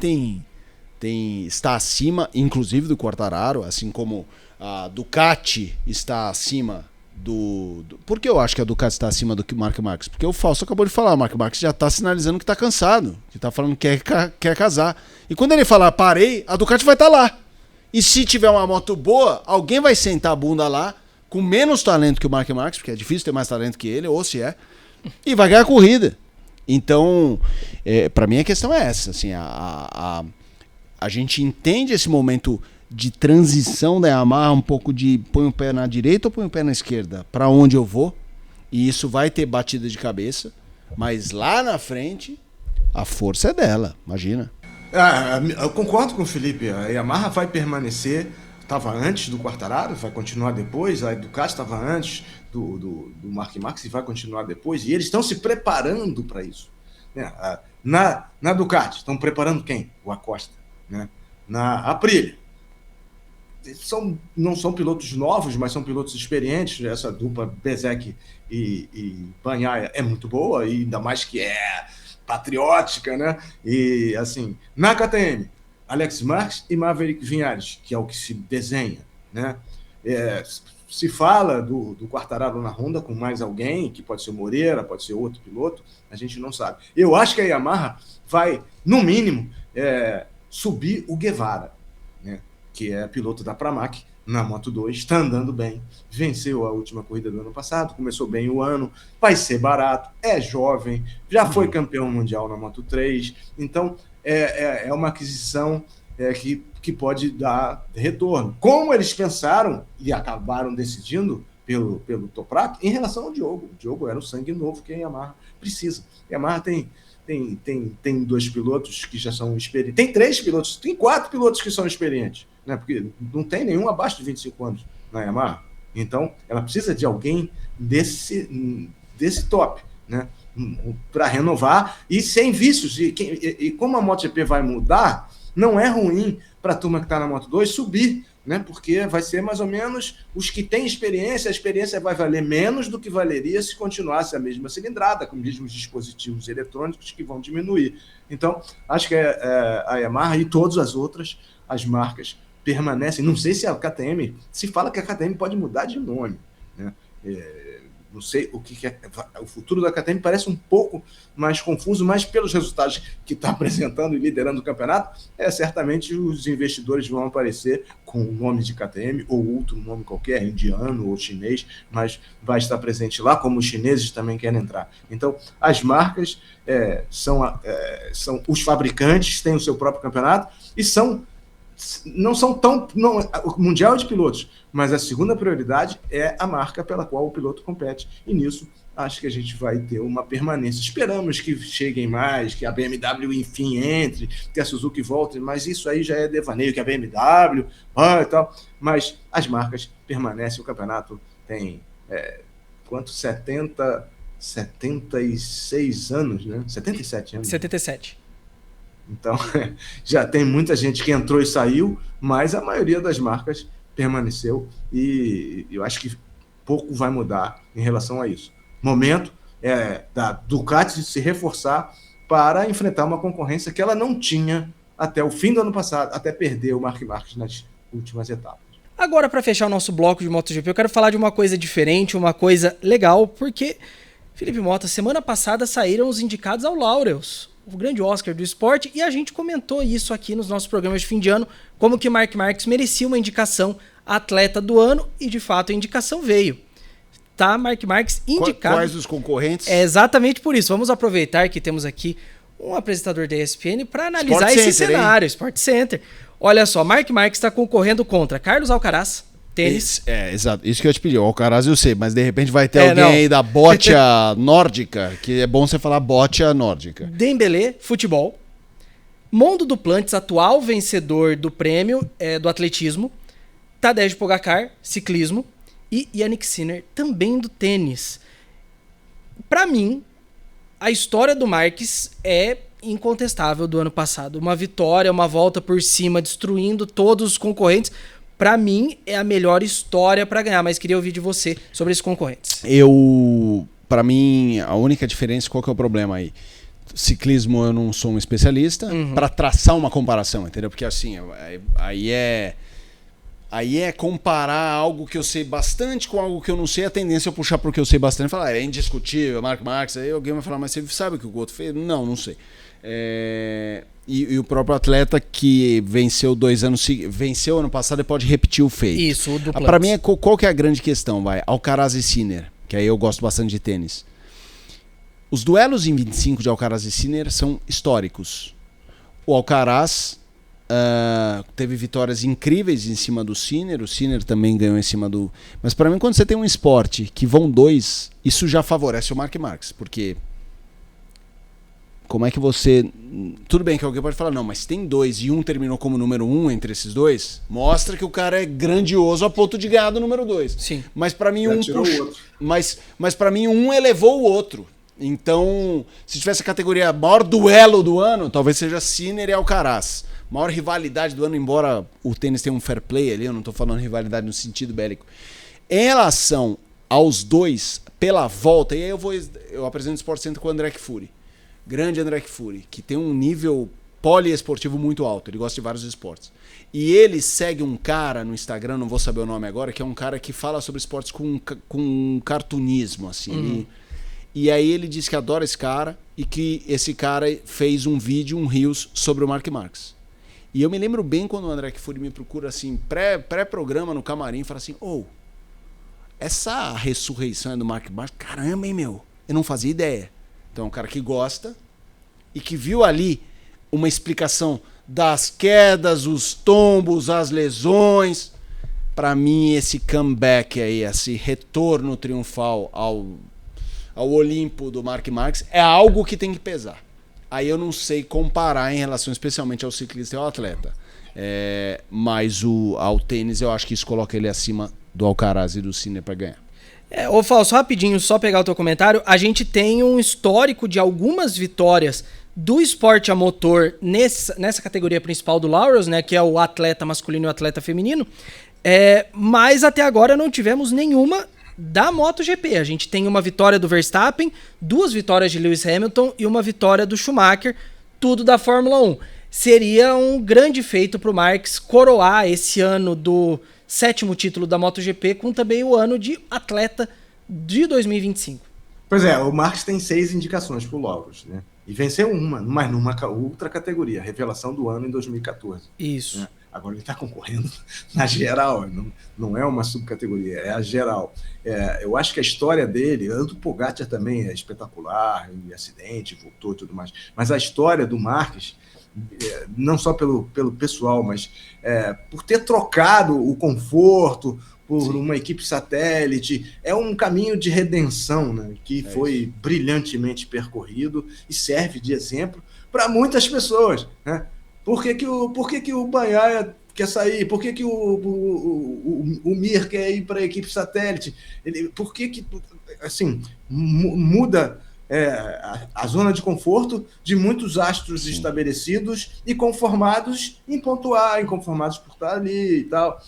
está acima, inclusive do Quartararo, assim como a Ducati está acima Por que eu acho que a Ducati está acima do que o Marc Marquez? Porque o Fausto acabou de falar, o Marc Marquez já está sinalizando que está cansado, que está falando que quer casar. E quando ele falar parei, a Ducati vai estar lá. E se tiver uma moto boa, alguém vai sentar a bunda lá, com menos talento que o Marc Marquez, porque é difícil ter mais talento que ele, ou se é, e vai ganhar a corrida. Então, para mim a questão é essa. Assim, a gente entende esse momento de transição da Yamaha, um pouco de põe o pé na direita ou põe o pé na esquerda, para onde eu vou, e isso vai ter batida de cabeça, mas lá na frente a força é dela, imagina. Eu concordo com o Felipe, a Yamaha vai permanecer, estava antes do Quartararo, vai continuar depois, a Ducati estava antes do Marc Marquez e vai continuar depois, e eles estão se preparando para isso. Na Ducati, estão preparando quem? O Acosta. Né? Na Aprilia, não são pilotos novos, mas são pilotos experientes. Essa dupla Bezzecchi e Bagnaia é muito boa, e ainda mais que é patriótica, né? E assim, na KTM, Alex Marques e Maverick Vinhares, que é o que se desenha, né? Se fala do Quartararo na Honda com mais alguém, que pode ser o Moreira, pode ser outro piloto, a gente não sabe. Eu acho que a Yamaha vai, no mínimo, subir o Guevara, né? Que é piloto da Pramac na Moto2, está andando bem, venceu a última corrida do ano passado, começou bem o ano, vai ser barato, é jovem, já foi campeão mundial na Moto3, então é uma aquisição que pode dar retorno. Como eles pensaram e acabaram decidindo pelo Toprak em relação ao Diogo. O Diogo era o sangue novo que a Yamaha precisa. A Yamaha tem 2 pilotos que já são experientes. Tem 3 pilotos, tem 4 pilotos que são experientes, né? Porque não tem nenhum abaixo de 25 anos na Yamaha. Então, ela precisa de alguém desse top, né? Para renovar e sem vícios. E como a MotoGP vai mudar, não é ruim para a turma que está na Moto2 subir, né? Porque vai ser mais ou menos os que têm experiência, a experiência vai valer menos do que valeria se continuasse a mesma cilindrada, com os mesmos dispositivos eletrônicos que vão diminuir. Então, acho que a Yamaha e todas as outras, as marcas, permanecem. Não sei se a KTM, se fala que a KTM pode mudar de nome, né? Não sei o que é. O futuro da KTM parece um pouco mais confuso, mas pelos resultados que está apresentando e liderando o campeonato, certamente os investidores vão aparecer com o nome de KTM ou outro nome qualquer, indiano ou chinês, mas vai estar presente lá, como os chineses também querem entrar. Então, as marcas são os fabricantes, têm o seu próprio campeonato e não são tão... o Mundial de Pilotos, mas a segunda prioridade é a marca pela qual o piloto compete. E nisso, acho que a gente vai ter uma permanência. Esperamos que cheguem mais, que a BMW, enfim, entre, que a Suzuki volte, mas isso aí já é devaneio, que a BMW e tal. Mas as marcas permanecem, o campeonato tem, 76 anos, né? 77 anos. 77. Então, já tem muita gente que entrou e saiu, mas a maioria das marcas permaneceu e eu acho que pouco vai mudar em relação a isso. Momento da Ducati se reforçar para enfrentar uma concorrência que ela não tinha até o fim do ano passado, até perder o Marc Marquez nas últimas etapas. Agora, para fechar o nosso bloco de MotoGP, eu quero falar de uma coisa diferente, uma coisa legal, porque, Felipe Mota, semana passada saíram os indicados ao Laurels, o grande Oscar do esporte, e a gente comentou isso aqui nos nossos programas de fim de ano, como que Marc Marquez merecia uma indicação atleta do ano, e de fato a indicação veio. Tá, Marc Marquez indicado. Quais os concorrentes? É exatamente por isso. Vamos aproveitar que temos aqui um apresentador da ESPN para analisar esse cenário, hein? Sport Center. Olha só, Marc Marquez está concorrendo contra Carlos Alcaraz, tênis. Exato. Isso que eu te pedi. O Alcaraz eu sei, mas de repente vai ter alguém aí da bocha nórdica, que é bom você falar bocha nórdica. Dembélé, futebol. Mondo Duplantis, atual vencedor do prêmio do atletismo. Tadej Pogacar, ciclismo. E Yannick Sinner, também do tênis. Para mim, a história do Marquez é incontestável do ano passado. Uma vitória, uma volta por cima, destruindo todos os concorrentes. Para mim, é a melhor história para ganhar, mas queria ouvir de você sobre esses concorrentes. Para mim, a única diferença, qual que é o problema aí? Ciclismo eu não sou um especialista, para traçar uma comparação, entendeu? Porque assim, aí é comparar algo que eu sei bastante com algo que eu não sei. A tendência é eu puxar porque eu sei bastante e falar, é indiscutível, Marc Marquez. Aí alguém vai falar, mas você sabe o que o outro fez? Não sei. E o próprio atleta que venceu 2 anos, venceu ano passado e pode repetir o feito. Isso, o Duplantis. Para mim, qual que é a grande questão? Alcaraz e Sinner, que aí eu gosto bastante de tênis. Os duelos em 25 de Alcaraz e Sinner são históricos. O Alcaraz teve vitórias incríveis em cima do Sinner, o Sinner também ganhou em cima do... Mas para mim, quando você tem um esporte que vão 2, isso já favorece o Marc Marquez, porque como é que você... Tudo bem que alguém pode falar, não, mas tem 2 e um terminou como número 1 entre esses 2, mostra que o cara é grandioso a ponto de ganhar do número 2. Sim. Mas para mim mas para mim um elevou o outro. Então, se tivesse a categoria maior duelo do ano, talvez seja Sinner e Alcaraz. Maior rivalidade do ano, embora o tênis tenha um fair play ali, eu não estou falando rivalidade no sentido bélico. Em relação aos 2, pela volta, e aí eu apresento o Sport Center com o André Kfouri. Grande André Kfouri, que tem um nível poliesportivo muito alto, ele gosta de vários esportes. E ele segue um cara no Instagram, não vou saber o nome agora, que é um cara que fala sobre esportes com cartunismo, assim. E aí ele diz que adora esse cara e que esse cara fez um vídeo, um Reels, sobre o Marc Marquez. E eu me lembro bem quando o André Kfouri me procura assim, pré-programa no camarim, e fala assim, essa ressurreição é do Marc Marquez, caramba, hein, meu? Eu não fazia ideia. Então é um cara que gosta e que viu ali uma explicação das quedas, os tombos, as lesões. Para mim, esse comeback aí, esse retorno triunfal ao Olimpo do Marc Marquez é algo que tem que pesar. Aí eu não sei comparar em relação especialmente ao ciclista e ao atleta. Mas ao tênis eu acho que isso coloca ele acima do Alcaraz e do Sinner para ganhar. Ô Falso, rapidinho, só pegar o teu comentário. A gente tem um histórico de algumas vitórias do esporte a motor nessa categoria principal do Laurels, né, que é o atleta masculino e o atleta feminino. Mas até agora não tivemos nenhuma da MotoGP. A gente tem uma vitória do Verstappen, 2 vitórias de Lewis Hamilton e uma vitória do Schumacher, tudo da Fórmula 1. Seria um grande feito para o Marquez coroar esse ano do 7º título da MotoGP com também o ano de atleta de 2025. Pois é, o Marquez tem 6 indicações para o Laurels, né? E venceu mas numa outra categoria, revelação do ano em 2014. Isso. Né? Agora ele está concorrendo na geral, não é uma subcategoria, é a geral. Eu acho que a história dele, a do Pogacar também é espetacular, em acidente, voltou e tudo mais, mas a história do Marquez, não só pelo pessoal, mas por ter trocado o conforto por uma equipe satélite, é um caminho de redenção, né, que foi brilhantemente percorrido e serve de exemplo para muitas pessoas, né? Por que o Bagnaia quer sair? Por que o Mir quer ir para a equipe satélite? Por que assim, muda a zona de conforto de muitos astros estabelecidos e conformados em pontuar, inconformados por estar ali e tal.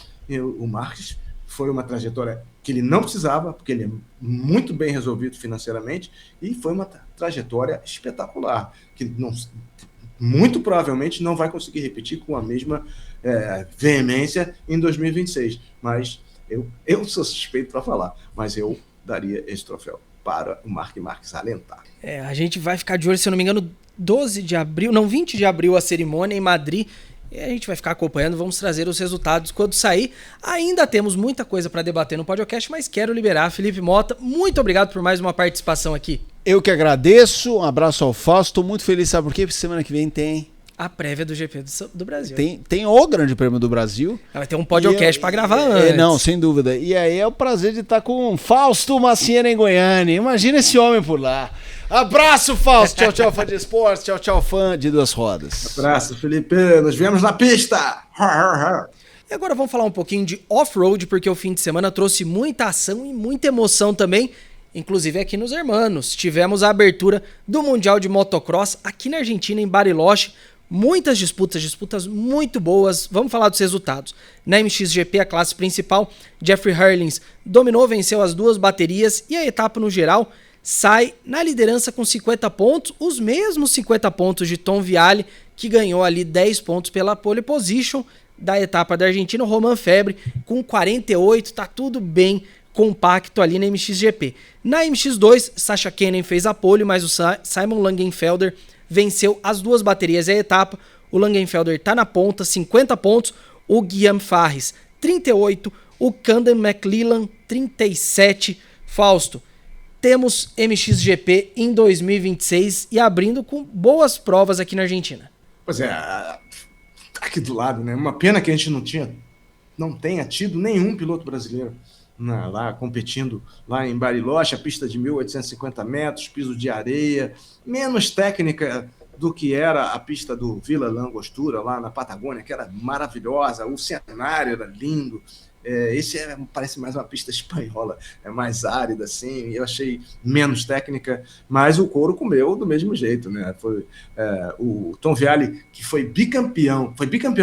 O Marquez foi uma trajetória que ele não precisava, porque ele é muito bem resolvido financeiramente, e foi uma trajetória espetacular, que muito provavelmente não vai conseguir repetir com a mesma veemência em 2026. Mas eu sou suspeito para falar, mas eu daria esse troféu para o Marc Marquez alentar. A gente vai ficar de olho, se eu não me engano, 20 de abril a cerimônia em Madrid. E a gente vai ficar acompanhando, vamos trazer os resultados quando sair. Ainda temos muita coisa para debater no podcast, mas quero liberar Felipe Mota. Muito obrigado por mais uma participação aqui. Eu que agradeço, um abraço ao Fausto, estou muito feliz, sabe por quê? Porque semana que vem tem a prévia do GP do Brasil. Tem o Grande Prêmio do Brasil. Vai ter um podcast para gravar antes. Não, sem dúvida. E aí é o prazer de estar com Fausto Maciena em Goiânia. Imagina esse homem por lá. Abraço, Fausto. Tchau, tchau, fã de esportes. Tchau, tchau, fã de duas rodas. Abraço, Felipe. Nos vemos na pista. E agora vamos falar um pouquinho de off-road, porque o fim de semana trouxe muita ação e muita emoção também. Inclusive aqui nos Hermanos. Tivemos a abertura do Mundial de Motocross aqui na Argentina, em Bariloche. Muitas disputas muito boas. Vamos falar dos resultados. Na MXGP, a classe principal, Jeffrey Herlings dominou, venceu as duas baterias e a etapa no geral sai na liderança com 50 pontos, os mesmos 50 pontos de Tom Vialli, que ganhou ali 10 pontos pela pole position da etapa da Argentina. O Romain Febvre com 48, tá tudo bem compacto ali na MXGP. Na MX2, Sasha Kenin fez a pole, mas o Simon Langenfelder venceu as duas baterias e a etapa. O Langenfelder está na ponta, 50 pontos. O Guillaume Farris, 38. O Camden McLellan, 37. Fausto, temos MXGP em 2026 e abrindo com boas provas aqui na Argentina. Pois é, aqui do lado, né? Uma pena que a gente não tenha tido nenhum piloto brasileiro lá competindo lá em Bariloche, a pista de 1.850 metros, piso de areia, menos técnica do que era a pista do Vila Langostura, lá na Patagônia, que era maravilhosa, o cenário era lindo. Parece mais uma pista espanhola, é mais árida, assim, eu achei menos técnica, mas o couro comeu do mesmo jeito, né? Foi o Tom Vialli, que foi bicampeão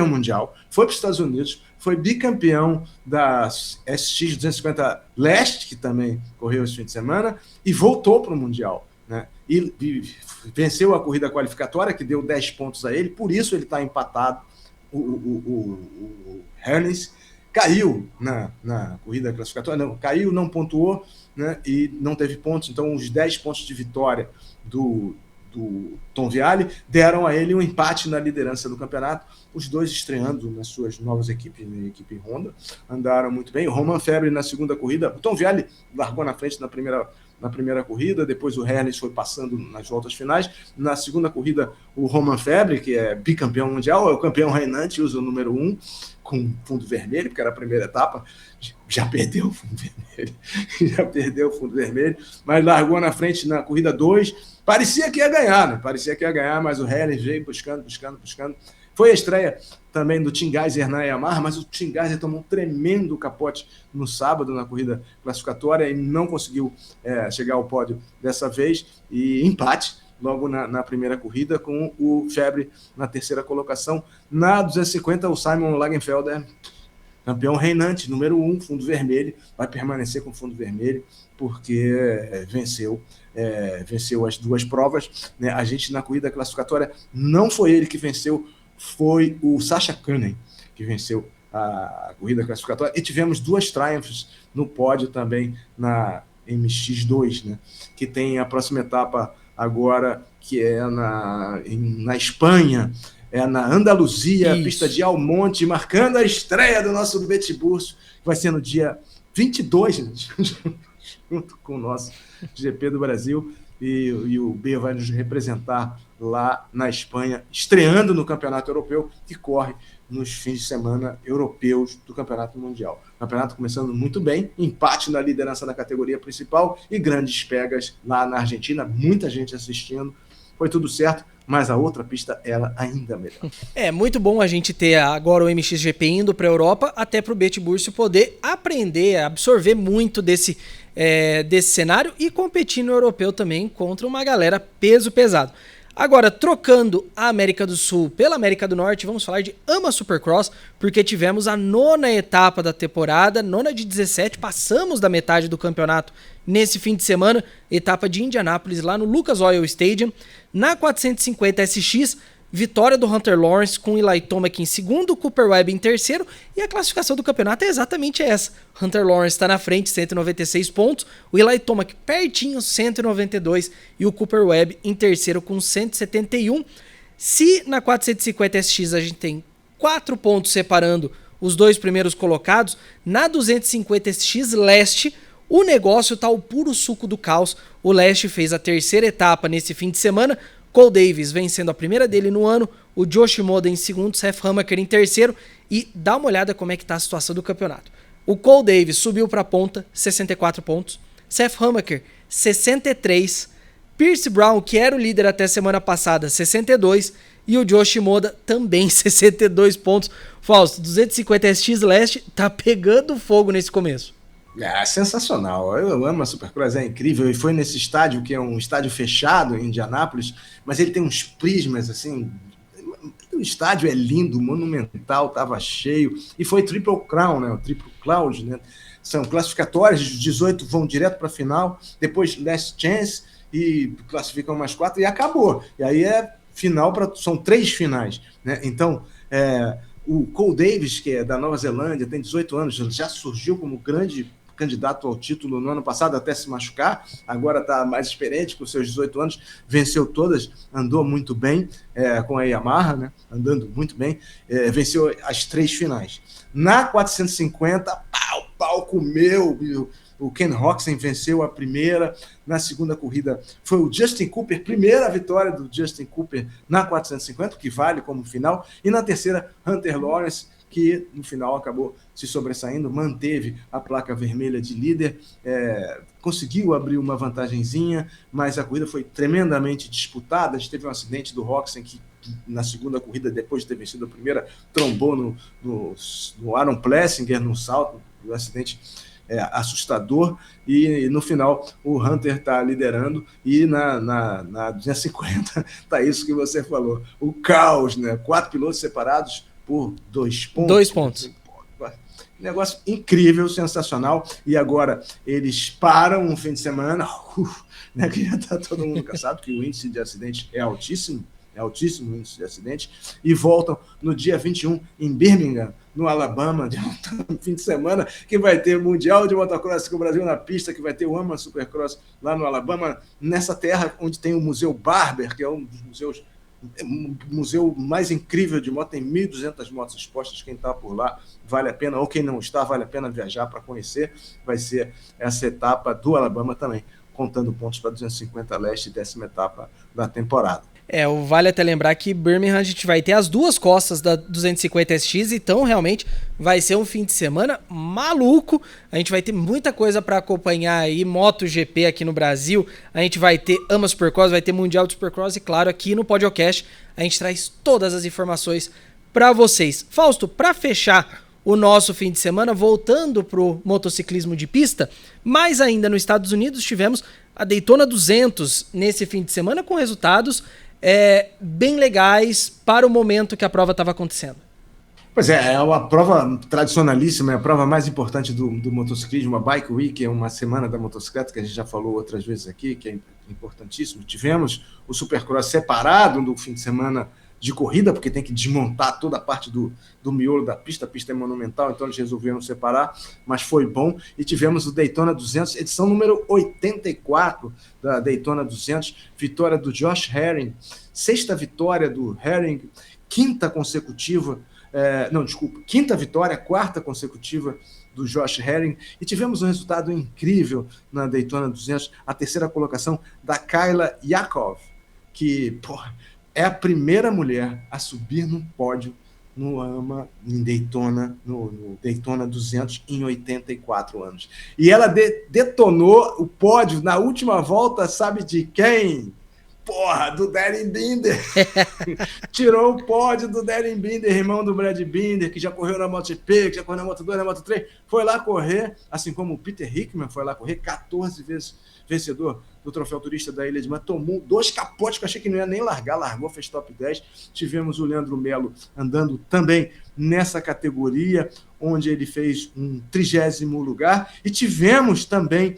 mundial, foi para os Estados Unidos, foi bicampeão da SX 250 Leste, que também correu esse fim de semana, e voltou para o Mundial, né? E venceu a corrida qualificatória, que deu 10 pontos a ele, por isso ele está empatado. O Herlings caiu na corrida classificatória, não pontuou, né, e não teve pontos, então os 10 pontos de vitória do Tom Vialli deram a ele um empate na liderança do campeonato, os dois estreando nas suas novas equipes, na equipe Honda, andaram muito bem. O Romain Febvre na segunda corrida, o Tom Vialli largou na frente na primeira corrida, depois o Herlings foi passando nas voltas finais. Na segunda corrida, o Romain Febvre, que é bicampeão mundial, é o campeão reinante, usa o número 1, com fundo vermelho, porque era a primeira etapa, já perdeu o fundo vermelho, mas largou na frente na corrida 2, parecia que ia ganhar, mas o Herlings veio buscando. Foi a estreia também do Tim Geiser na Yamaha, mas o Tim Geiser tomou um tremendo capote no sábado na corrida classificatória e não conseguiu chegar ao pódio dessa vez, e empate logo na primeira corrida, com o Febvre na terceira colocação. Na 250, o Simon Langenfelder, campeão reinante, número 1, fundo vermelho, vai permanecer com fundo vermelho, porque venceu as duas provas, né? A gente, na corrida classificatória, não foi ele que venceu, foi o Sasha Kenin que venceu a corrida classificatória, e tivemos duas triumphs no pódio também na MX2, né? Que tem a próxima etapa agora, que é na Espanha, na Andaluzia, a pista de Almonte, marcando a estreia do nosso Betiburcio, que vai ser no dia 22, né? Junto com o nosso GP do Brasil, e o B vai nos representar lá na Espanha, estreando no Campeonato Europeu, que corre nos fins de semana europeus do Campeonato Mundial. O campeonato começando muito bem, empate na liderança da categoria principal e grandes pegas lá na Argentina, muita gente assistindo, foi tudo certo, mas a outra pista era ainda melhor. É muito bom a gente ter agora o MXGP indo para a Europa, até para o Betiburcio poder aprender, absorver muito desse cenário e competir no europeu também contra uma galera peso pesado. Agora, trocando a América do Sul pela América do Norte, vamos falar de AMA Supercross, porque tivemos a 9ª etapa da temporada, 9ª de 17, passamos da metade do campeonato nesse fim de semana, etapa de Indianápolis, lá no Lucas Oil Stadium. Na 450 SX, vitória do Hunter Lawrence com Eli Tomac em segundo, Cooper Webb em terceiro, e a classificação do campeonato é exatamente essa. Hunter Lawrence está na frente, 196 pontos, o Eli Tomac pertinho, 192, e o Cooper Webb em terceiro com 171. Se na 450 SX a gente tem 4 pontos separando os dois primeiros colocados, na 250 SX Leste, o negócio tá o puro suco do caos. O Leste fez a terceira etapa nesse fim de semana, Cole Davis vencendo a primeira dele no ano, o Joe Shimoda em segundo, Seth Hammaker em terceiro, e dá uma olhada como é que tá a situação do campeonato. O Cole Davis subiu para a ponta, 64 pontos, Seth Hammaker, 63, Pierce Brown, que era o líder até semana passada, 62, e o Joe Shimoda também 62 pontos. Fausto, 250 SX Leste tá pegando fogo nesse começo. É sensacional, eu amo a Supercross, é incrível, e foi nesse estádio, que é um estádio fechado em Indianápolis, mas ele tem uns prismas, assim, o estádio é lindo, monumental, tava cheio, e foi Triple Crown, né, o Triple Cloud, né, são classificatórias, 18 vão direto para a final, depois Last Chance, e classificam mais 4, e acabou, e aí é final, são 3 finais, né, então, o Cole Davis, que é da Nova Zelândia, tem 18 anos, já surgiu como grande candidato ao título no ano passado, até se machucar, agora está mais experiente, com seus 18 anos, venceu todas, andou muito bem com a Yamaha, né? Andando muito bem, venceu as 3 finais. Na 450, pau comeu, o Ken Roczen venceu a primeira, na segunda corrida foi o Justin Cooper, primeira vitória do Justin Cooper na 450, que vale como final, e na terceira, Hunter Lawrence, que no final acabou se sobressaindo, manteve a placa vermelha de líder, conseguiu abrir uma vantagenzinha, mas a corrida foi tremendamente disputada. A gente teve um acidente do Roczen que na segunda corrida, depois de ter vencido a primeira, trombou no Aaron Plessinger no salto, um acidente assustador, e no final o Hunter está liderando, e na 250 está isso que você falou, o caos, né? 4 pilotos separados por 2 pontos. 2 pontos. Negócio incrível, sensacional. E agora eles param um fim de semana, né, que já está todo mundo cansado, que o índice de acidente é altíssimo o índice de acidente, e voltam no dia 21 em Birmingham, no Alabama, de um fim de semana, que vai ter o Mundial de Motocross com o Brasil na pista, que vai ter o AMA Supercross lá no Alabama, nessa terra onde tem o Museu Barber, que é um dos museus, o museu mais incrível de moto, tem 1.200 motos expostas. Quem está por lá vale a pena, ou quem não está, vale a pena viajar para conhecer. Vai ser essa etapa do Alabama também, contando pontos para 250 Leste, 10ª etapa da temporada. Vale até lembrar que Birmingham a gente vai ter as duas costas da 250 SX, então realmente vai ser um fim de semana maluco. A gente vai ter muita coisa para acompanhar aí, MotoGP aqui no Brasil, a gente vai ter AMA Supercross, vai ter Mundial de Supercross, e claro, aqui no Podcast a gente traz todas as informações para vocês. Fausto, para fechar o nosso fim de semana, voltando pro motociclismo de pista, mas ainda nos Estados Unidos tivemos a Daytona 200 nesse fim de semana, com resultados bem legais para o momento que a prova estava acontecendo. Pois é uma prova tradicionalíssima, é a prova mais importante do motociclismo, a Bike Week, é uma semana da motocicleta, que a gente já falou outras vezes aqui, que é importantíssimo. Tivemos o Supercross separado do fim de semana de corrida, porque tem que desmontar toda a parte do miolo da pista, a pista é monumental, então eles resolveram separar, mas foi bom. E tivemos o Daytona 200, edição número 84 da Daytona 200, vitória do Josh Herring, 6ª vitória do Herring, quinta vitória, 4ª consecutiva do Josh Herring, e tivemos um resultado incrível na Daytona 200, a 3ª colocação da Kayla Yakov, que, é a primeira mulher a subir no pódio no AMA, em Daytona, no Daytona 200, em 84 anos. E ela detonou o pódio na última volta, sabe de quem? Porra, do Darren Binder. Tirou o pódio do Darren Binder, irmão do Brad Binder, que já correu na MotoGP, que já correu na Moto2, na Moto3. Foi lá correr, assim como o Peter Hickman foi lá correr, 14 vezes vencedor do Troféu Turista da Ilha de Man. Tomou 2 capotes que eu achei que não ia nem largar, largou, fez top 10. Tivemos o Leandro Melo andando também nessa categoria, onde ele fez um 30º lugar. E tivemos também,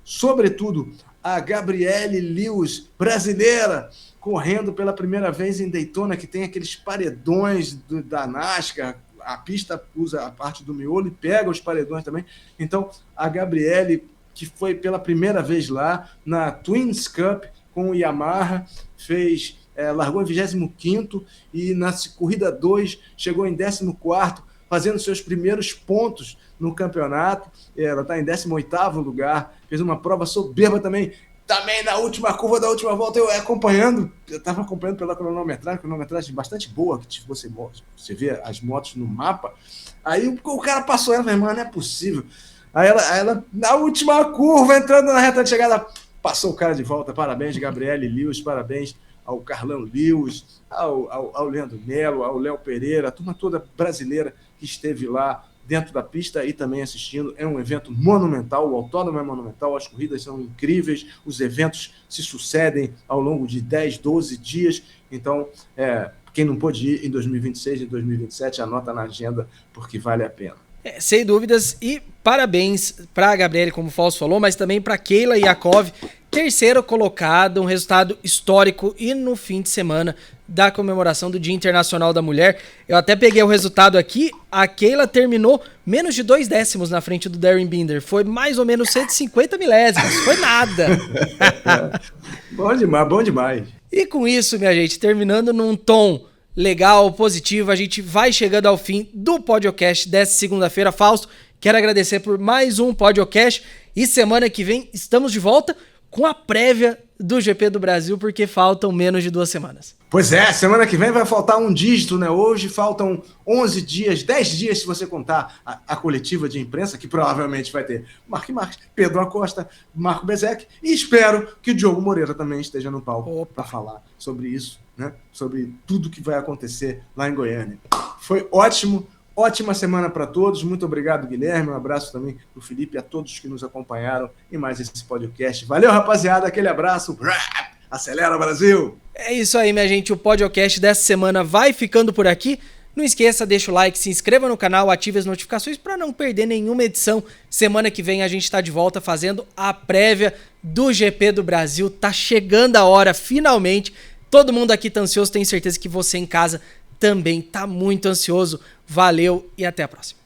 sobretudo, a Gabriele Lewis, brasileira, correndo pela primeira vez em Daytona, que tem aqueles paredões da NASCAR. A pista usa a parte do miolo e pega os paredões também. Então, a Gabriele, que foi pela primeira vez lá na Twins Cup com o Yamaha, largou em 25º e na corrida 2 chegou em 14º, fazendo seus primeiros pontos no campeonato. Ela está em 18º lugar, fez uma prova soberba também na última curva da última volta, eu estava acompanhando pela cronometragem bastante boa, que você vê as motos no mapa. Aí o cara passou ela, mano, não é possível. Aí ela, na última curva, entrando na reta de chegada, passou o cara de volta. Parabéns, Gabriele Lewis, parabéns ao Carlão Lewis, ao Leandro Melo, ao Léo Pereira, a turma toda brasileira que esteve lá dentro da pista e também assistindo. É um evento monumental, o autódromo é monumental, as corridas são incríveis, os eventos se sucedem ao longo de 10, 12 dias. Então, quem não pôde ir em 2026 e 2027, anota na agenda, porque vale a pena. Sem dúvidas, e parabéns para a Gabriele, como o Fausto falou, mas também para Keila Yakov, terceiro colocado, um resultado histórico, e no fim de semana da comemoração do Dia Internacional da Mulher. Eu até peguei o resultado aqui, a Keila terminou menos de 2 décimos na frente do Darren Binder, foi mais ou menos 150 milésimos, foi nada. Bom demais. E com isso, minha gente, terminando num tom legal, positivo, a gente vai chegando ao fim do podcast dessa segunda-feira. Fausto, quero agradecer por mais um podcast, e semana que vem estamos de volta com a prévia do GP do Brasil, porque faltam menos de 2 semanas. Pois é, semana que vem vai faltar um dígito, né? Hoje faltam 11 dias, 10 dias se você contar a coletiva de imprensa, que provavelmente vai ter Mark Marques, Pedro Acosta, Marco Bezek, e espero que o Diogo Moreira também esteja no palco para falar sobre isso, né? Sobre tudo que vai acontecer lá em Goiânia. Foi ótimo. Ótima semana para todos. Muito obrigado, Guilherme. Um abraço também para o Felipe e a todos que nos acompanharam em mais esse podcast. Valeu, rapaziada. Aquele abraço. Acelera, Brasil! É isso aí, minha gente. O podcast dessa semana vai ficando por aqui. Não esqueça, deixa o like, se inscreva no canal, ative as notificações para não perder nenhuma edição. Semana que vem a gente está de volta fazendo a prévia do GP do Brasil. Tá chegando a hora, finalmente. Todo mundo aqui tá ansioso. Tenho certeza que você em casa também tá muito ansioso. Valeu e até a próxima.